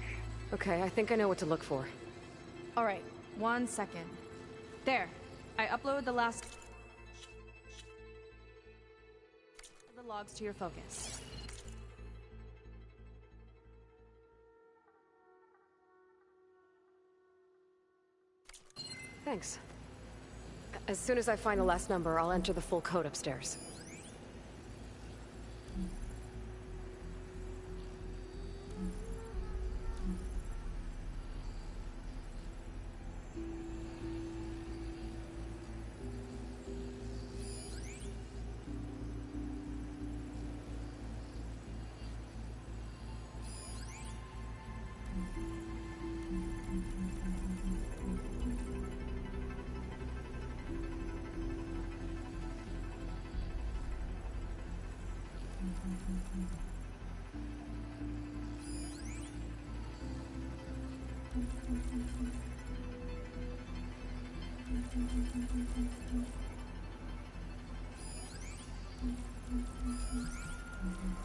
Okay, I think I know what to look for. All right, 1 second. There, I uploaded the last... the logs to your focus. Thanks. As soon as I find the last number, I'll enter the full code upstairs.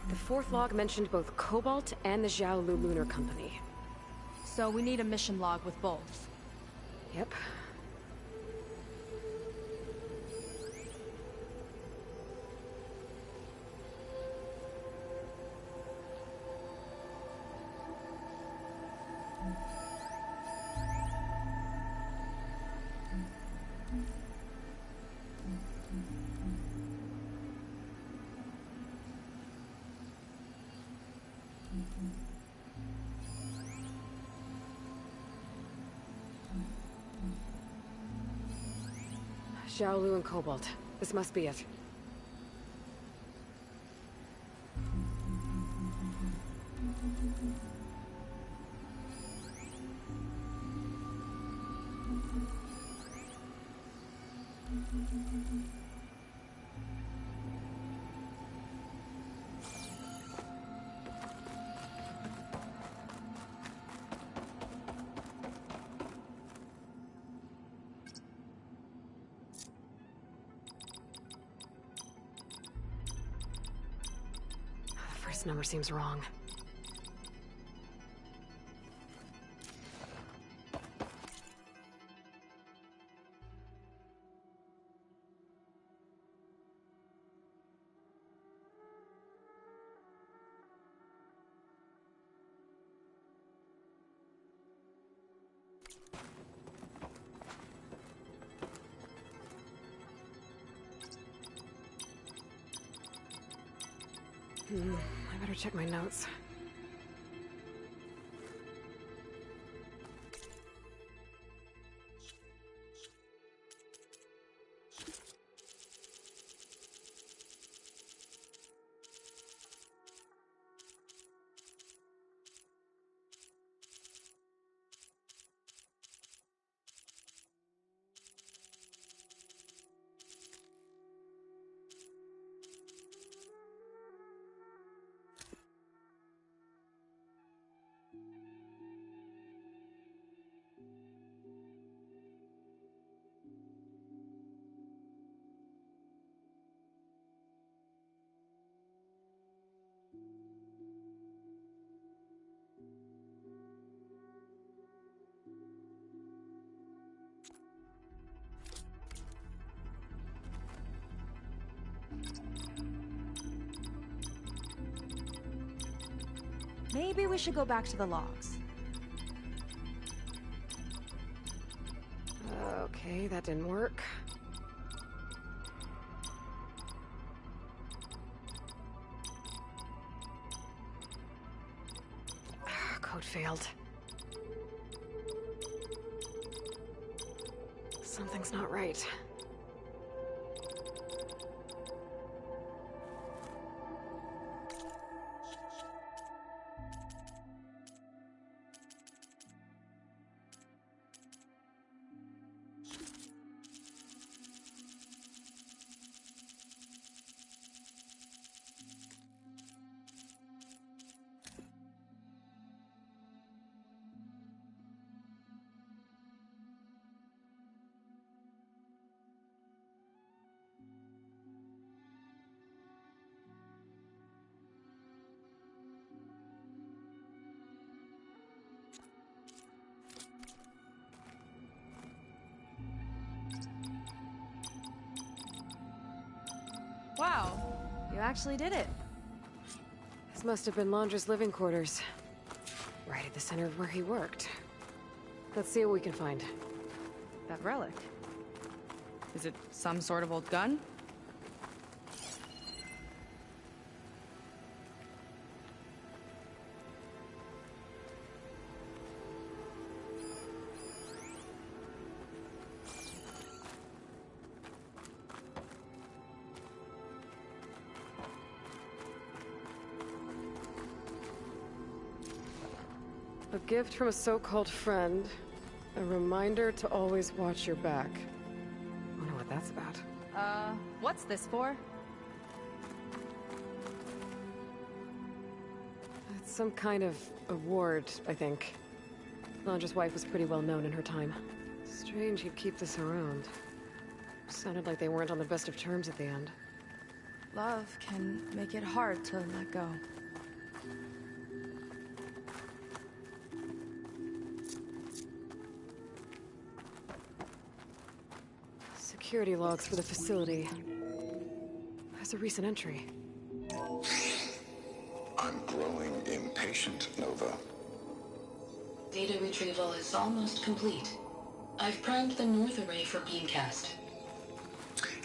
The 4th log mentioned both Cobalt and the Xiaolu Lunar Company. So we need a mission log with both. Yep. Xiaolu and Cobalt. This must be it. The first number seems wrong. I better check my notes. Maybe we should go back to the logs. Okay, that didn't work. Code failed. Something's not right. Wow, you actually did it. This must have been Laundra's living quarters. Right at the center of where he worked. Let's see what we can find. That relic. Is it some sort of old gun? A gift from a so-called friend. A reminder to always watch your back. Wonder what that's about. What's this for? It's some kind of award, I think. Laundra's wife was pretty well known in her time. Strange he'd keep this around. Sounded like they weren't on the best of terms at the end. Love can make it hard to let go. Security logs for the facility. There's a recent entry. I'm growing impatient, Nova. Data retrieval is almost complete. I've primed the north array for beamcast.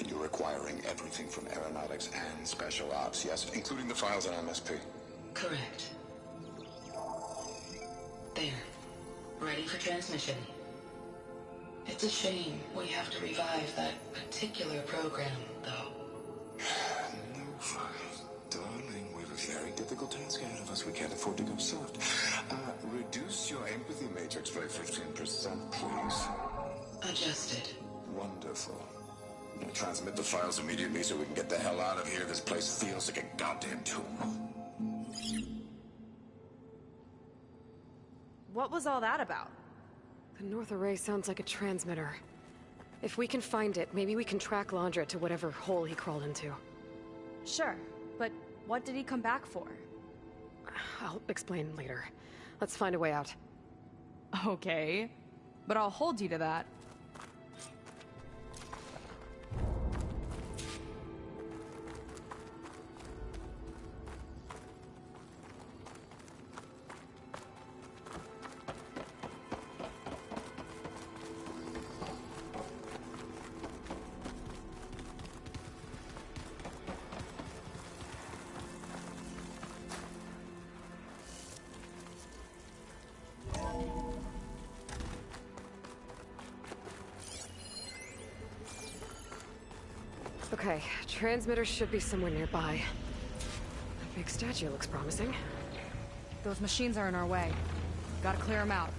And you're acquiring everything from aeronautics and special ops, yes? Including the files on MSP? Correct. There. Ready for transmission. It's a shame we have to revive that particular program, though. Nova, darling, we have a very difficult task ahead of us. We can't afford to go soft. Reduce your empathy matrix by 15%, please. Adjusted. Wonderful. Transmit the files immediately so we can get the hell out of here. This place feels like a goddamn tomb. What was all that about? The North Array sounds like a transmitter. If we can find it, maybe we can track Landra to whatever hole he crawled into. Sure, but what did he come back for? I'll explain later. Let's find a way out. Okay, but I'll hold you to that. Okay, transmitter should be somewhere nearby. That big statue looks promising. Those machines are in our way. Gotta clear them out.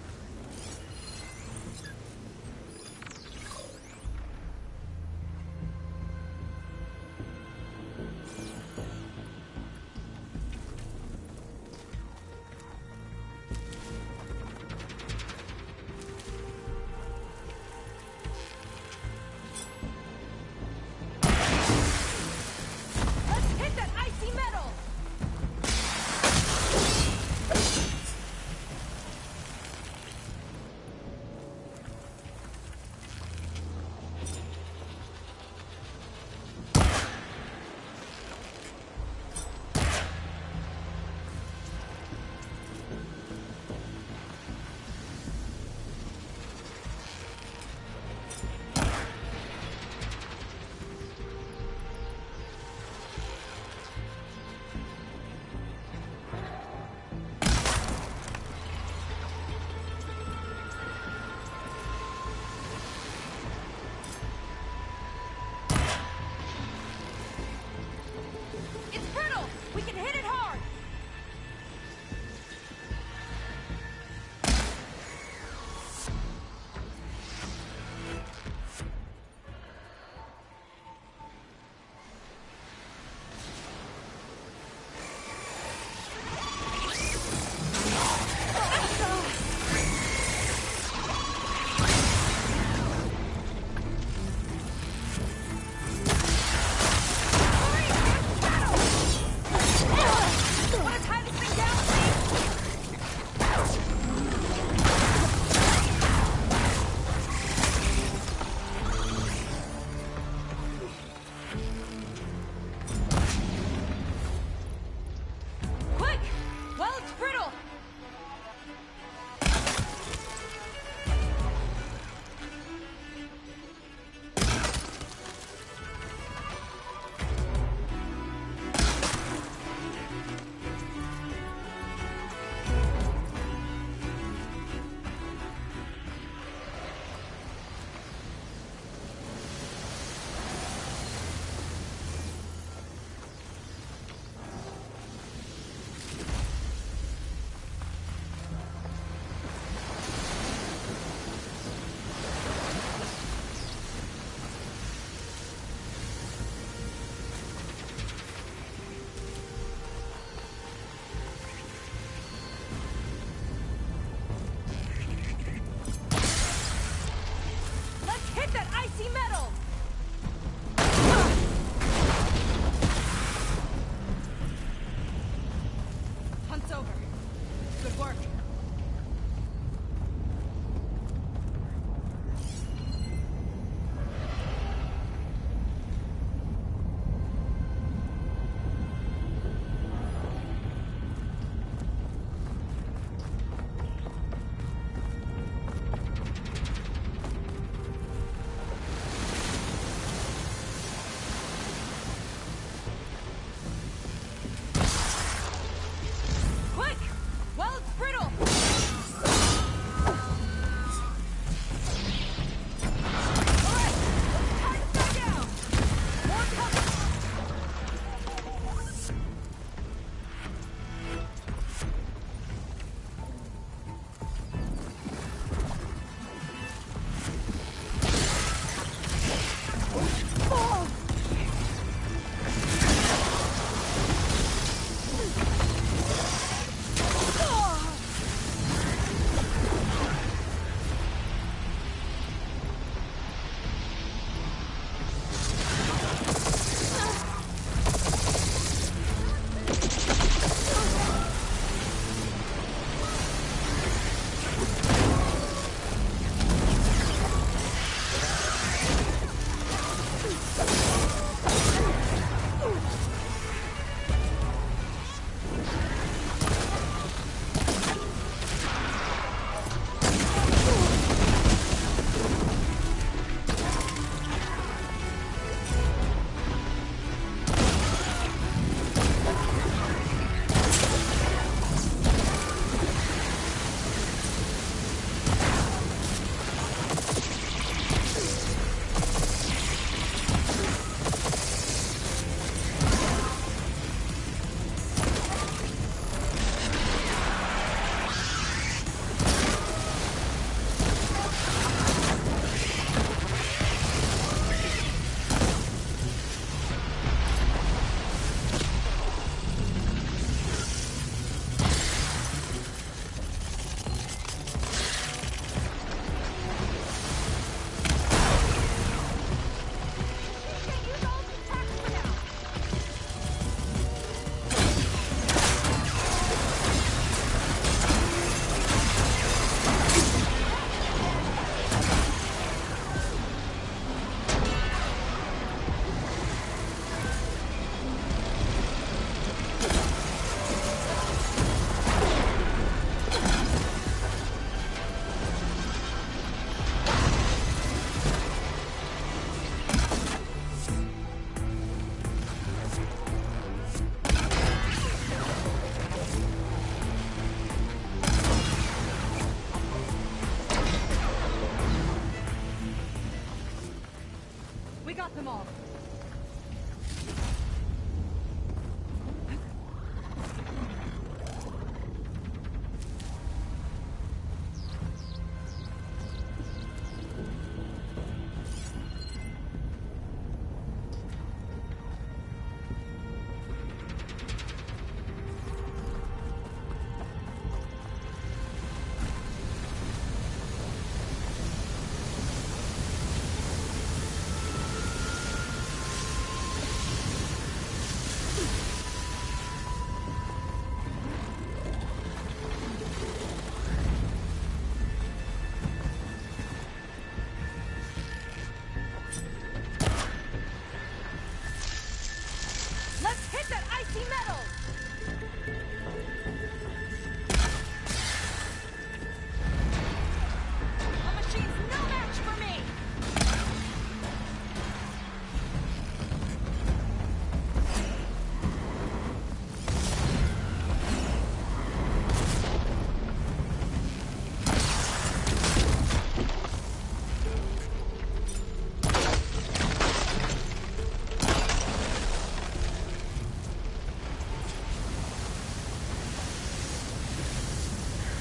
We got them all.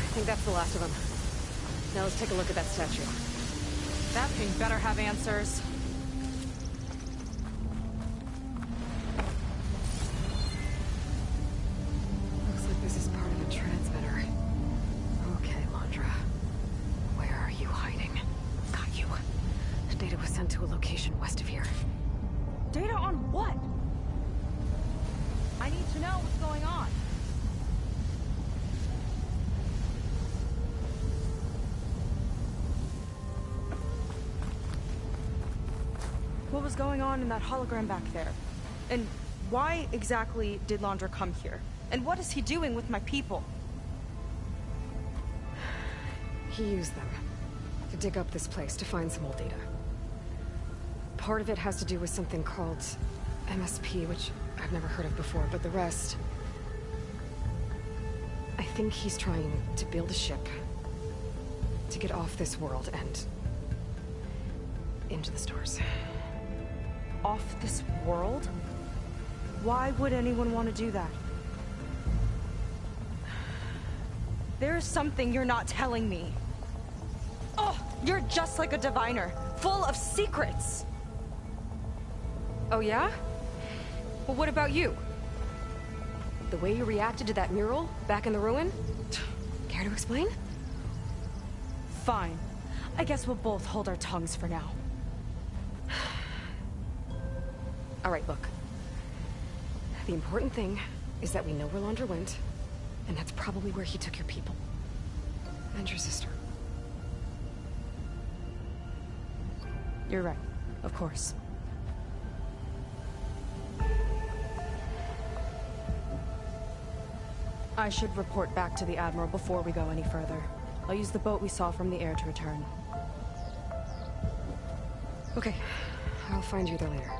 I think that's the last of them. Now let's take a look at that statue. That thing better have answers. Looks like this is part of a transmitter. Okay, Londra. Where are you hiding? Got you. Data was sent to a location west of here. Data on what? I need to know what's going on. What was going on in that hologram back there? And why exactly did Londra come here? And what is he doing with my people? He used them to dig up this place to find some old data. Part of it has to do with something called MSP, which I've never heard of before, but the rest... I think he's trying to build a ship to get off this world and into the stars. Off this world? Why would anyone want to do that? There is something you're not telling me. Oh, you're just like a diviner, full of secrets. Oh yeah? Well, what about you? The way you reacted to that mural back in the ruin? Care to explain? Fine. I guess we'll both hold our tongues for now. All right, look. The important thing is that we know where Londra went, and that's probably where he took your people. And your sister. You're right. Of course. I should report back to the Admiral before we go any further. I'll use the boat we saw from the air to return. Okay. I'll find you there later.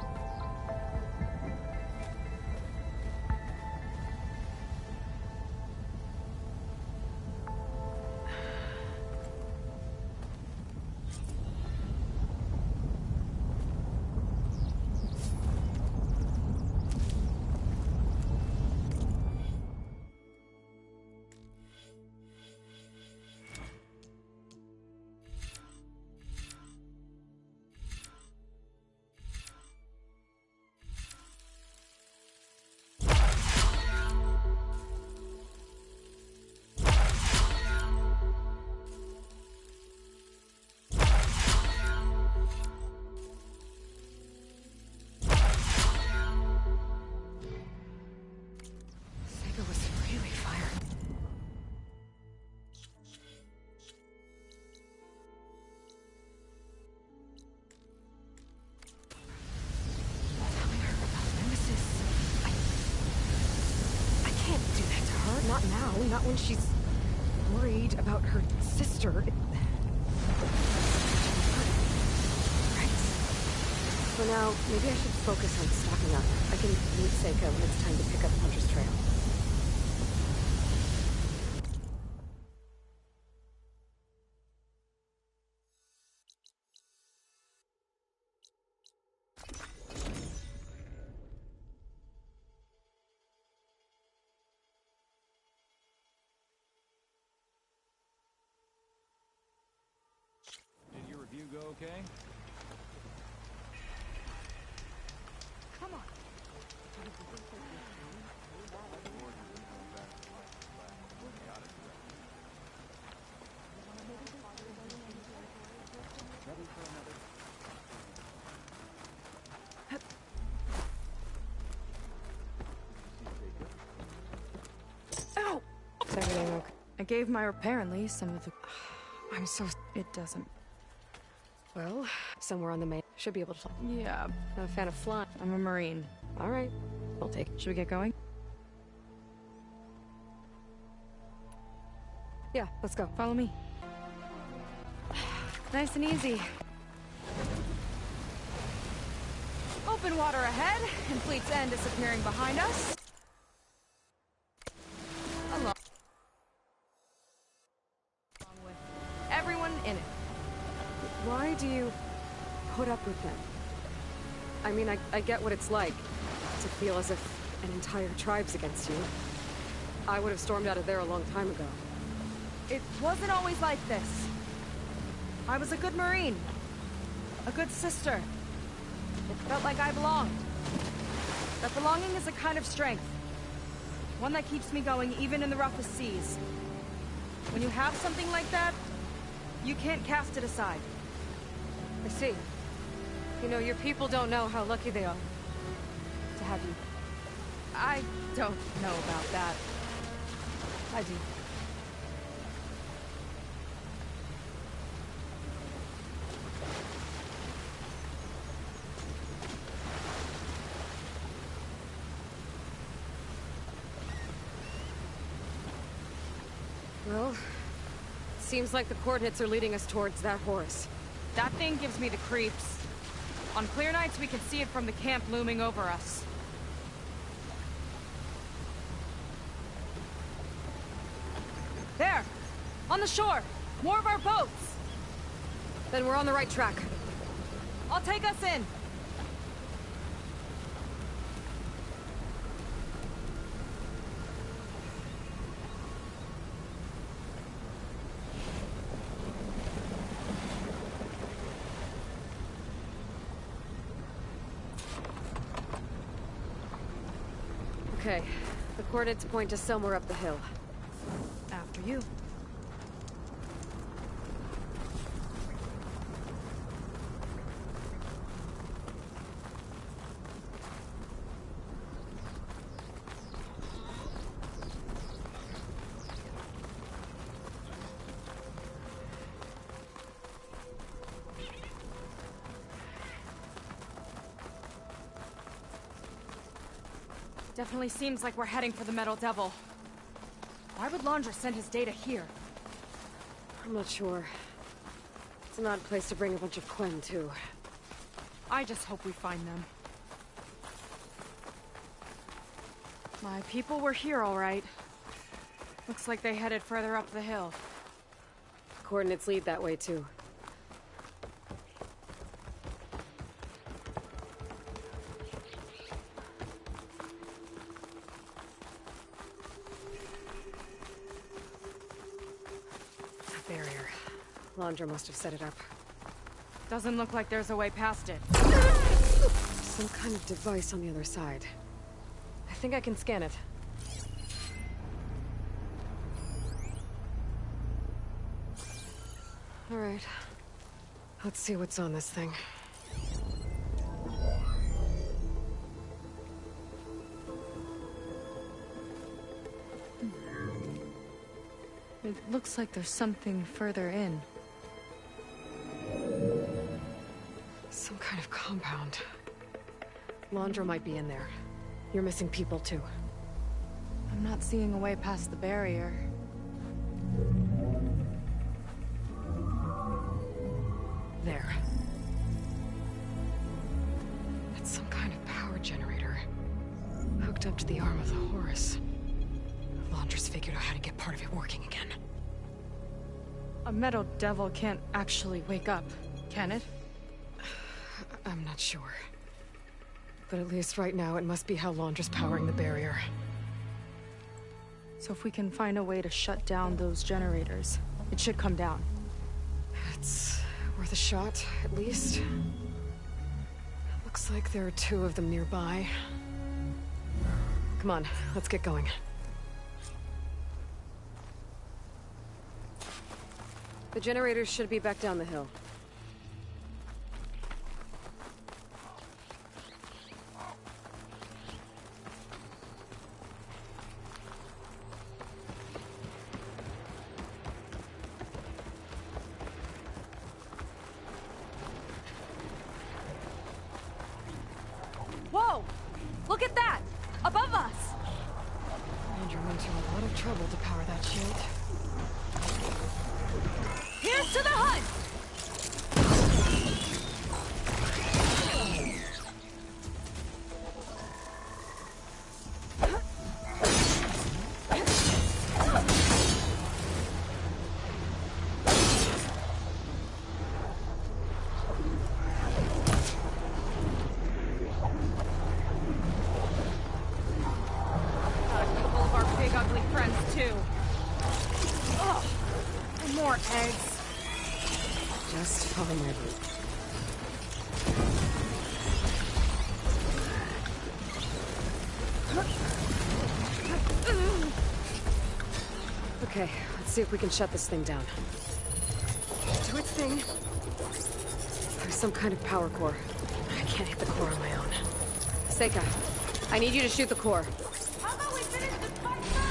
Not now, not when she's worried about her sister. Right. For now, maybe I should focus on stocking up. I can meet Seika when it's time to pick up Hunter's trail. okay? Come on. Ow! Is everything okay? I gave my apparently some of the... I'm so... It doesn't... Well, somewhere on the main. Should be able to... Yeah. Not a fan of flying. I'm a Marine. All right. I'll take it. Should we get going? Yeah, let's go. Follow me. Nice and easy. Open water ahead, and Fleet's End disappearing behind us. Along with everyone in it. Why do you put up with them? I mean, I get what it's like to feel as if an entire tribe's against you. I would have stormed out of there a long time ago. It wasn't always like this. I was a good Marine. A good sister. It felt like I belonged. That belonging is a kind of strength. One that keeps me going even in the roughest seas. When you have something like that, you can't cast it aside. I see. You know, your people don't know how lucky they are to have you. I don't know about that. I do. Well, seems like the coordinates are leading us towards that horse. That thing gives me the creeps. On clear nights, we can see it from the camp looming over us. There! On the shore! More of our boats! Then we're on the right track. I'll take us in! Okay, the coordinates point to somewhere up the hill. After you. Definitely seems like we're heading for the Metal Devil. Why would Laundra send his data here? I'm not sure. It's an odd place to bring a bunch of Quen, too. I just hope we find them. My people were here, all right. Looks like they headed further up the hill. Coordinates lead that way, too. Barrier. Laundra must have set it up. Doesn't look like there's a way past it. Some kind of device on the other side. I think I can scan it. All right. Let's see what's on this thing. It looks like there's something further in. Some kind of compound. Laundra might be in there. You're missing people, too. I'm not seeing a way past the barrier. There. That's some kind of power generator. Hooked up to the arm of the horse. Laundra's figured out how to get part of it working again. A Metal Devil can't actually wake up, can it? I'm not sure. But at least right now, it must be how Laundra's powering the barrier. So if we can find a way to shut down those generators, it should come down. It's Worth a shot, at least. Looks like there are 2 of them nearby. Come on, let's get going. The generators should be back down the hill. Whoa! Look at that! Above us! Andrew went to a lot of trouble to power that shield. Here's to the hunt! Just follow my route. Okay, let's see if we can shut this thing down. Do its thing. There's some kind of power core. I can't hit the core on my own. Seika, I need you to shoot the core. How about we finish this fight first?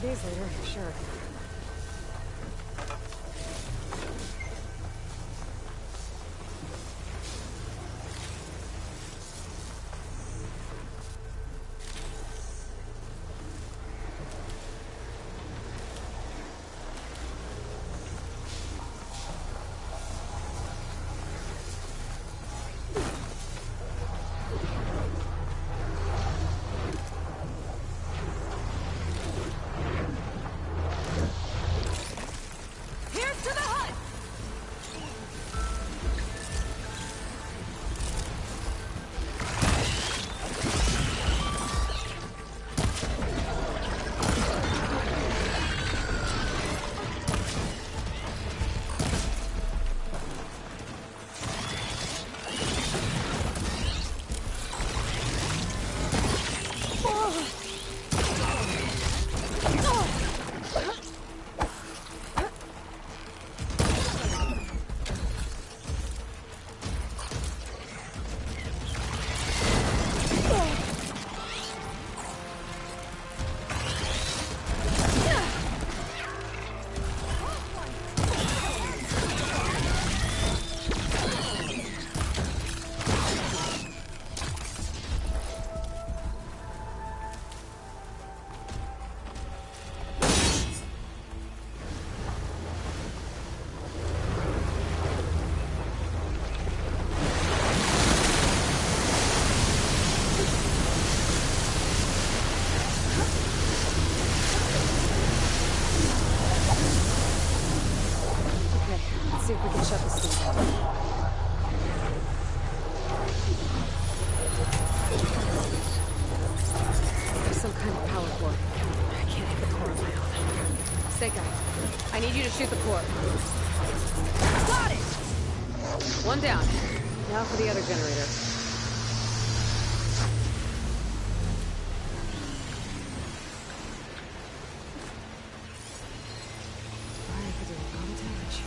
Days later, sure. See if we can shut this thing down. There's some kind of power cord. I can't hit the core on my own. Seika, I need you to shoot the core. Got it! One down. Now for the other generator. I could do a lot of damage.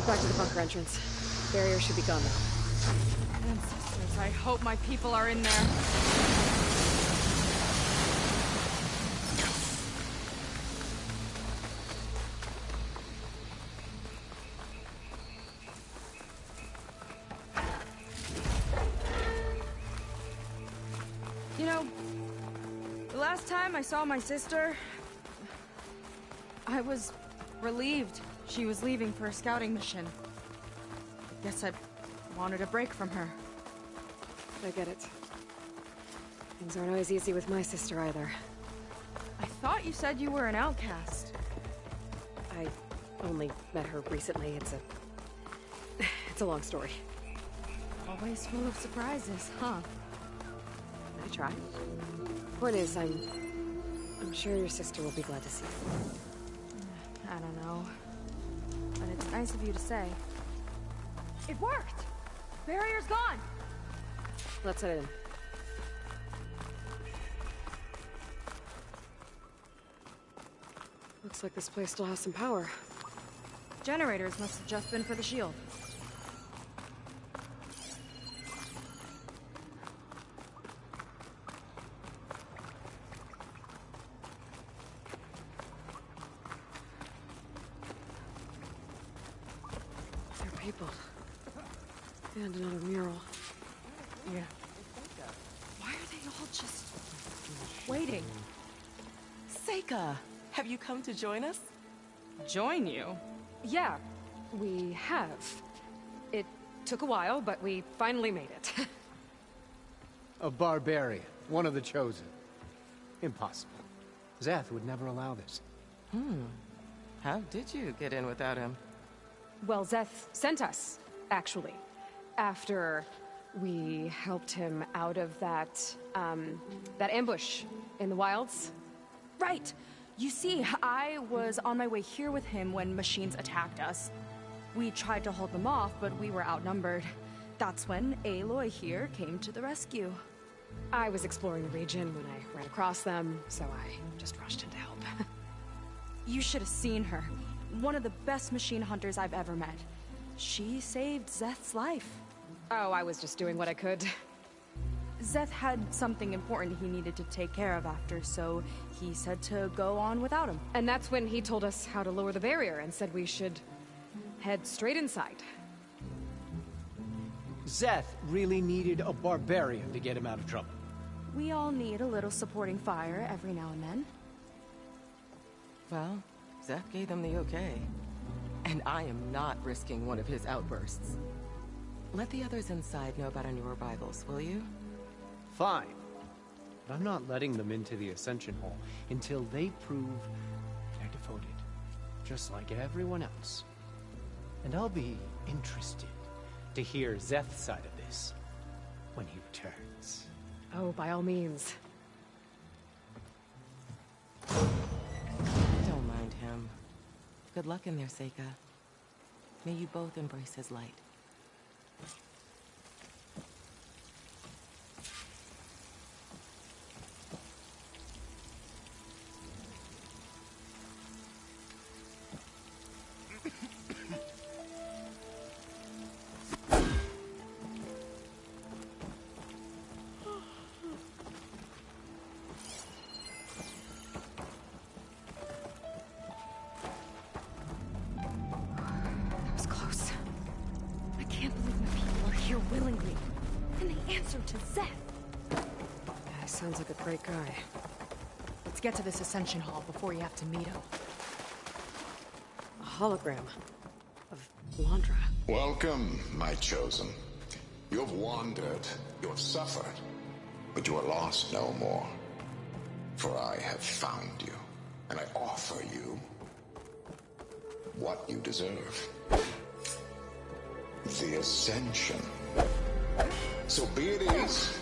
Back to the bunker entrance. Barrier should be gone now. Ancestors, I hope my people are in there. You know, the last time I saw my sister, I was relieved she was leaving for a scouting mission. Guess I wanted a break from her. I get it. Things aren't always easy with my sister either. I thought you said you were an outcast. I only met her recently. It's a long story. Always full of surprises, huh? I try. Point is, I'm sure your sister will be glad to see you. I don't know. But it's nice of you to say. It worked! Barrier's gone! Let's head in. Looks like this place still has some power. Generators must have just been for the shield. They're people. And another mural. Yeah. Why are they all just waiting? Seika, have you come to join us? Join you? Yeah, we have. It took a while, but we finally made it. A barbarian, one of the chosen. Impossible. Zeth would never allow this. How did you get in without him? Well, Zeth sent us, actually. After we helped him out of that ambush in the wilds. Right! You see, I was on my way here with him when machines attacked us. We tried to hold them off, but we were outnumbered. That's when Aloy here came to the rescue. I was exploring the region when I ran across them, so I just rushed in to help. You should have seen her. One of the best machine hunters I've ever met. She saved Zeth's life. Oh, I was just doing what I could. Zeth had something important he needed to take care of after, so he said to go on without him. And that's when he told us how to lower the barrier and said we should head straight inside. Zeth really needed a barbarian to get him out of trouble. We all need a little supporting fire every now and then. Well, Zeth gave them the okay. And I am not risking one of his outbursts. Let the others inside know about our new arrivals, will you? Fine. But I'm not letting them into the Ascension Hall until they prove they're devoted. Just like everyone else. And I'll be interested to hear Zeth's side of this when he returns. Oh, by all means. Don't mind him. Good luck in there, Seika. May you both embrace his light. Willingly. And they answered to Zeth. Yeah, he sounds like a great guy. Let's get to this Ascension Hall before you have to meet him. A hologram of Londra. Welcome, my chosen. You have wandered, you have suffered, but you are lost no more. For I have found you, and I offer you what you deserve. The Ascension. So be it is.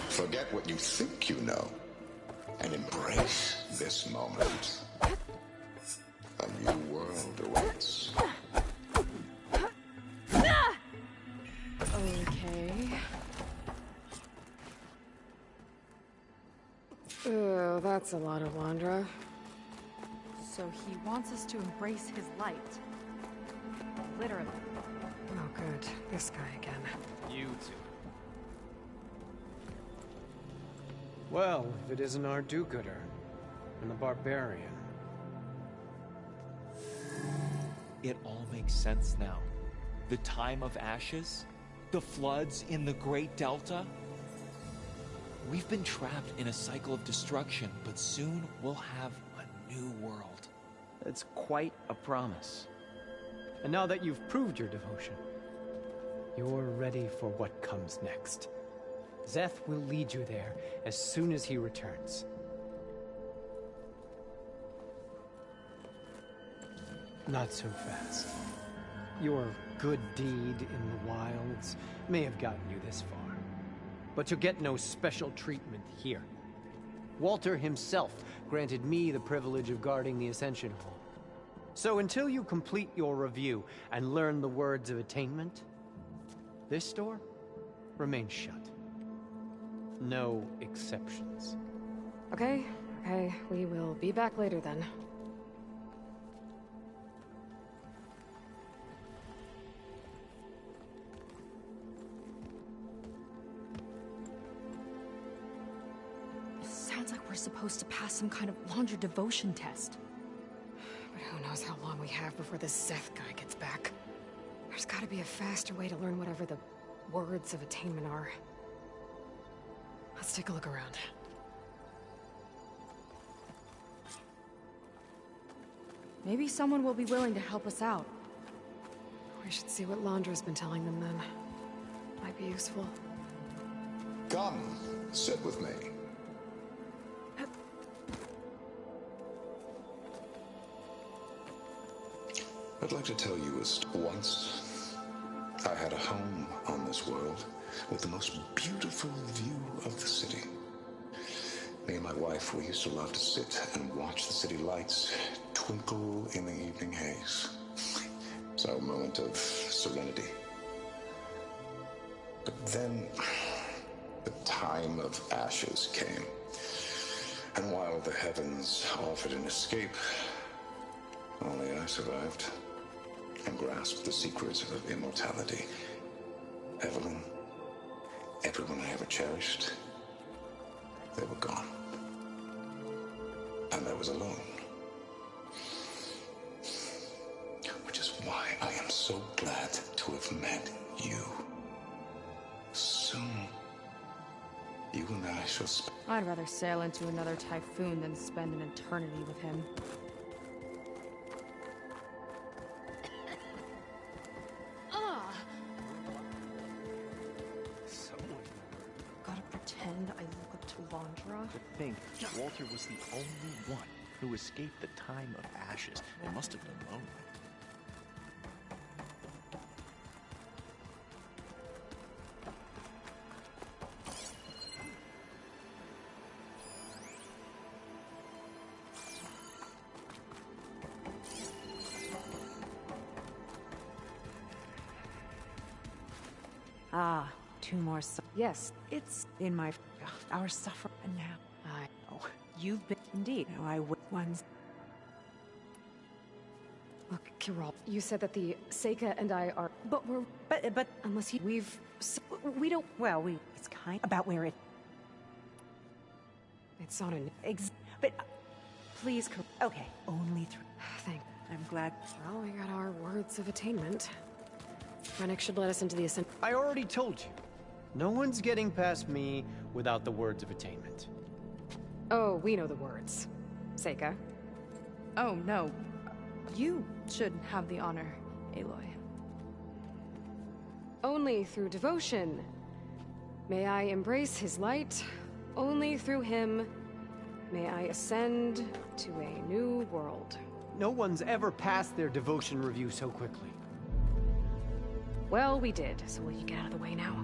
Forget what you think you know, and embrace this moment. A new world awaits. Okay. Oh, that's a lot of Londra. So he wants us to embrace his light. Literally. Oh, good. This guy again. You two. Well, if it isn't our do-gooder and the barbarian. It all makes sense now. The time of ashes, the floods in the Great Delta. We've been trapped in a cycle of destruction, but soon we'll have a new world. It's quite a promise. And now that you've proved your devotion, you're ready for what comes next. Zeth will lead you there as soon as he returns. Not so fast. Your good deed in the wilds may have gotten you this far, but you'll get no special treatment here. Walter himself granted me the privilege of guarding the Ascension Hall. So until you complete your review and learn the words of attainment, this door remains shut. No exceptions. Okay, we will be back later then. Sounds like we're supposed to pass some kind of laundry devotion test. But who knows how long we have before this Zeth guy gets back. There's gotta be a faster way to learn whatever the words of attainment are. Let's take a look around. Maybe someone will be willing to help us out. We should see what Londra's been telling them then. Might be useful. Come, sit with me. I'd like to tell you once I had a home on this world with the most beautiful view of the city. Me and my wife, we used to love to sit and watch the city lights twinkle in the evening haze. It's our moment of serenity. But then the time of ashes came. And while the heavens offered an escape, only I survived and grasped the secrets of immortality. Evelyn, everyone I ever cherished, they were gone. And I was alone. Which is why I am so glad to have met you. Soon, you and I shall spend... I'd rather sail into another typhoon than spend an eternity with him. Gotta pretend I look up to Londra? To think Walter was the only one who escaped the time of ashes. It must have been lonely. Ah, two more. Yes. It's in my. Our suffer. And now. Oh, you've been. Indeed. No, I would. One's. Look, Kirol, you said that the Seika and I are. But we're. But. Unless we've. We don't. Well, it's kind. About where it. It's on an. But. Please. Okay. Only through. Thank. I'm glad. Well, we got our words of attainment. Rennick should let us into the ascent. I already told you. No one's getting past me without the words of attainment. Oh, we know the words. Seika. Oh, no. You should have the honor, Aloy. Only through devotion may I embrace his light. Only through him may I ascend to a new world. No one's ever passed their devotion review so quickly. Well, we did, so will you get out of the way now?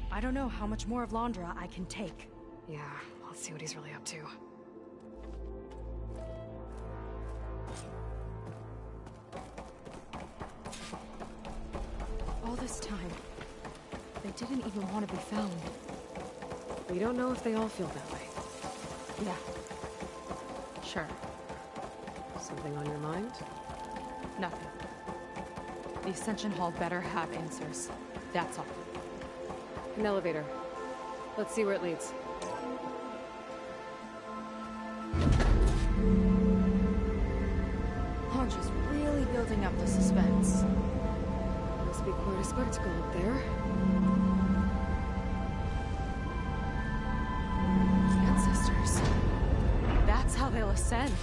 I don't know how much more of Londra I can take. Yeah, let's see what he's really up to. All this time, they didn't even want to be found. We don't know if they all feel that way. Yeah. Sure. Something on your mind? Nothing. The Ascension Hall better have answers. That's all. An elevator. Let's see where it leads. Londra's really building up the suspense. Must be quite a spectacle up there. Ancestors. That's how they'll ascend.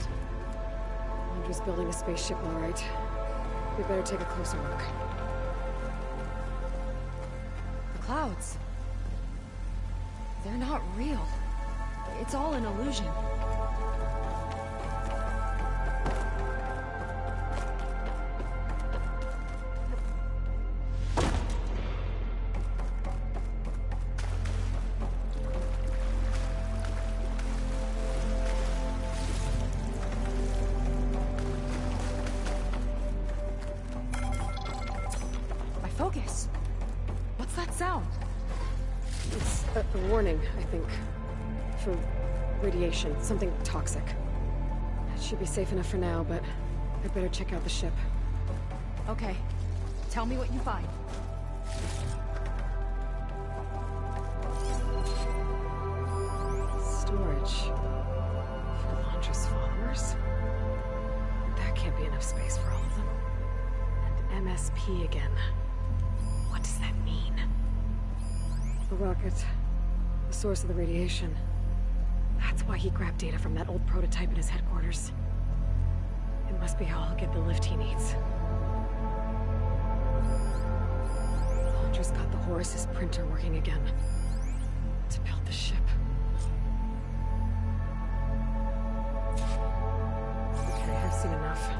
Londra's building a spaceship, all right. We better take a closer look. The clouds. They're not real. It's all an illusion. My focus. What's that sound? It's a warning, I think. For radiation, something toxic. It should be safe enough for now, but I'd better check out the ship. Okay. Tell me what you find. Storage. For Londra's followers? That can't be enough space for all of them. And MSP again. What does that mean? The rocket. The source of the radiation. That's why he grabbed data from that old prototype in his headquarters. It must be how I'll get the lift he needs. Londra's got the Horus's printer working again. To build the ship. Okay, I've seen enough.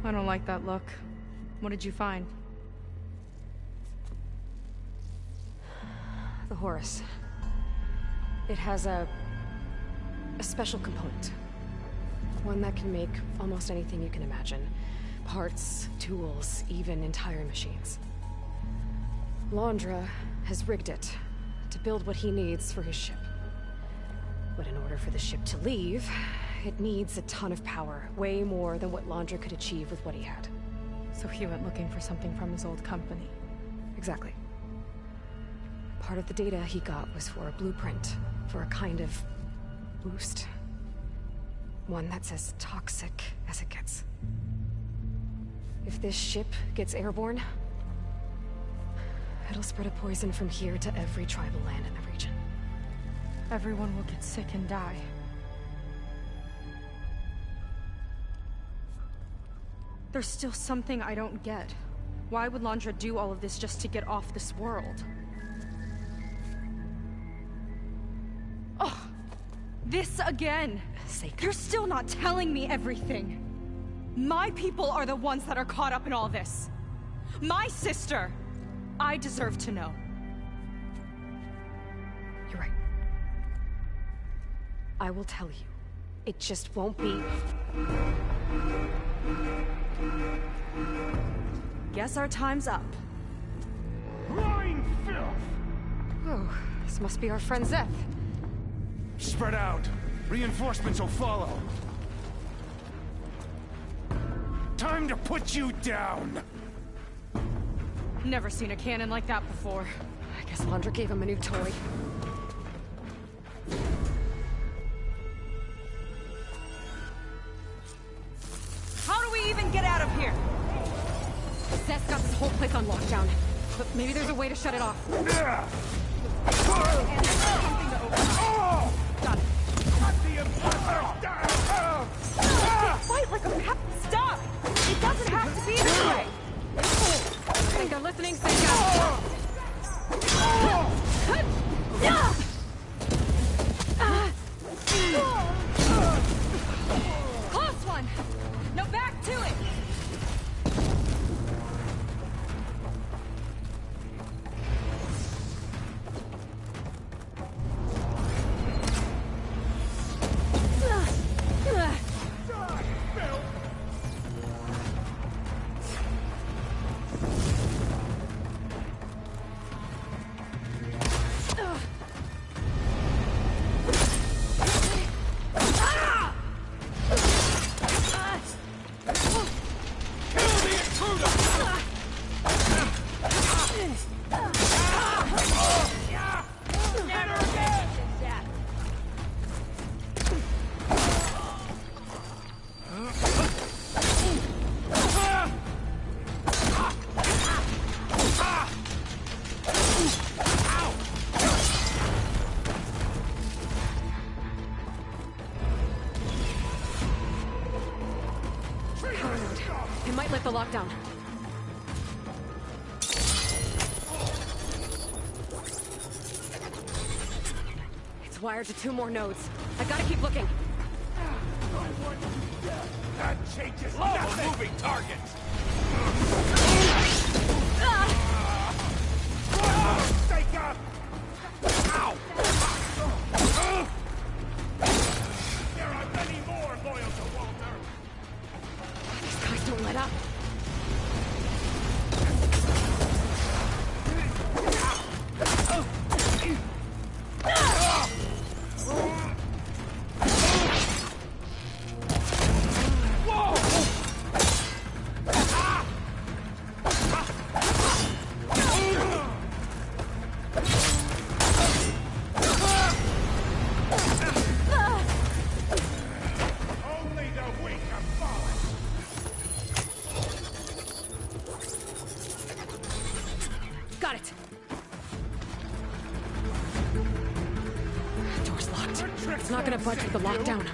I don't like that look. What did you find? The Horus. It has a special component. One that can make almost anything you can imagine. Parts, tools, even entire machines. Londra has rigged it to build what he needs for his ship. But in order for the ship to leave, it needs a ton of power, way more than what Londra could achieve with what he had. So he went looking for something from his old company. Exactly. Part of the data he got was for a blueprint, for a kind of boost. One that's as toxic as it gets. If this ship gets airborne, it'll spread a poison from here to every tribal land in the region. Everyone will get sick and die. There's still something I don't get. Why would Londra do all of this just to get off this world? Oh, this again! You're still not telling me everything. My people are the ones that are caught up in all this. My sister! I deserve to know. You're right. I will tell you. It just won't be... Guess our time's up. Blind filth! Oh, this must be our friend Zeth. Spread out. Reinforcements will follow. Time to put you down! Never seen a cannon like that before. I guess Londra gave him a new toy. How do we even get out of here? Zeth's got this whole place on lockdown. But maybe there's a way to shut it off. And there's something to open up. Got it. Fight like a pep. Stop! It doesn't have to be this way! I think they're listening, Seika. Close one! Now back to it! the lockdown. It's wired to 2 more nodes. I gotta keep looking. That changes nothing! Moving targets! Stake up! Ow! There are many more loyal to Walter! These guys don't let up. Only the weak have fallen! Got it. Door's locked. It's not gonna budge with the lockdown.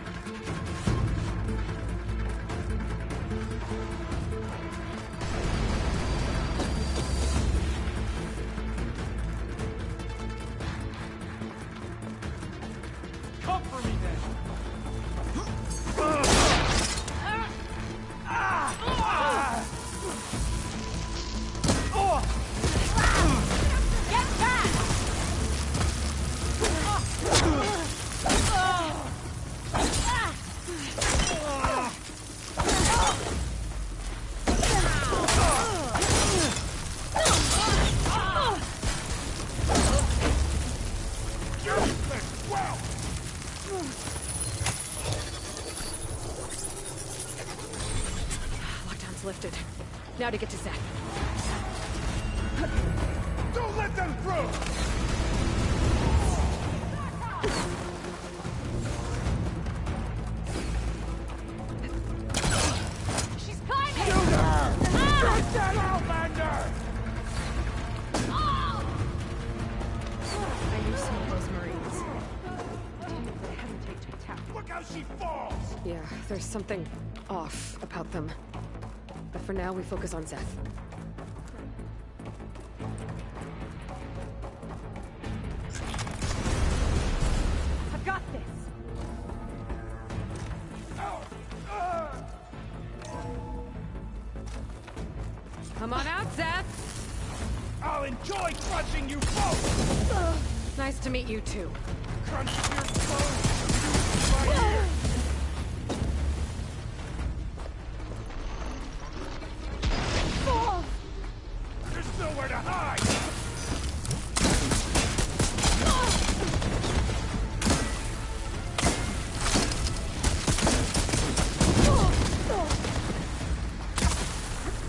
Come for me then! Get back! Lockdown's lifted. Now to get to Seth. Don't let them through! She's climbing! Shoot her! Shoot that Outlander! I knew some of those Marines. They hesitate to attack. Look how she falls! Yeah, there's something off about them. But for now, we focus on Seth. I've got this. Come on out, Seth! I'll enjoy crushing you both! Nice to meet you, too. Crunch your bones! Right here! There's nowhere to hide!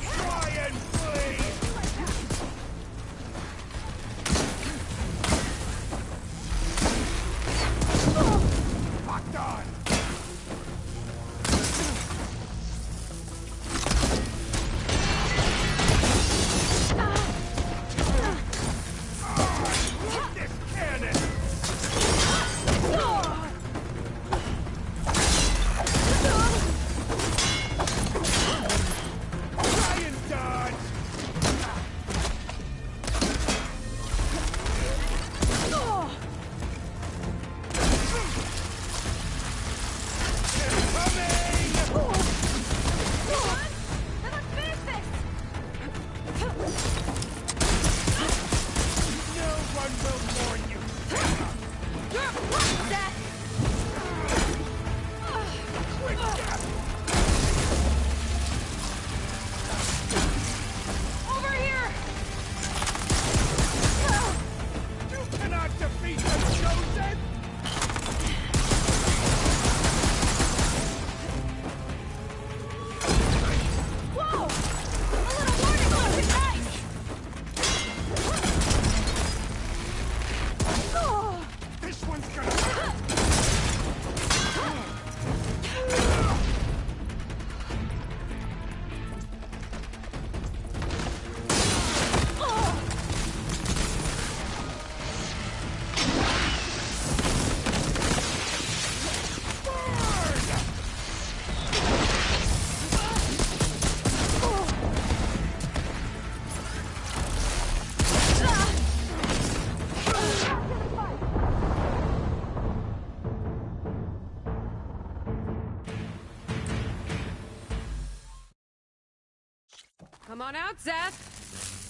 Try and flee! Locked on! Come on out, Seth!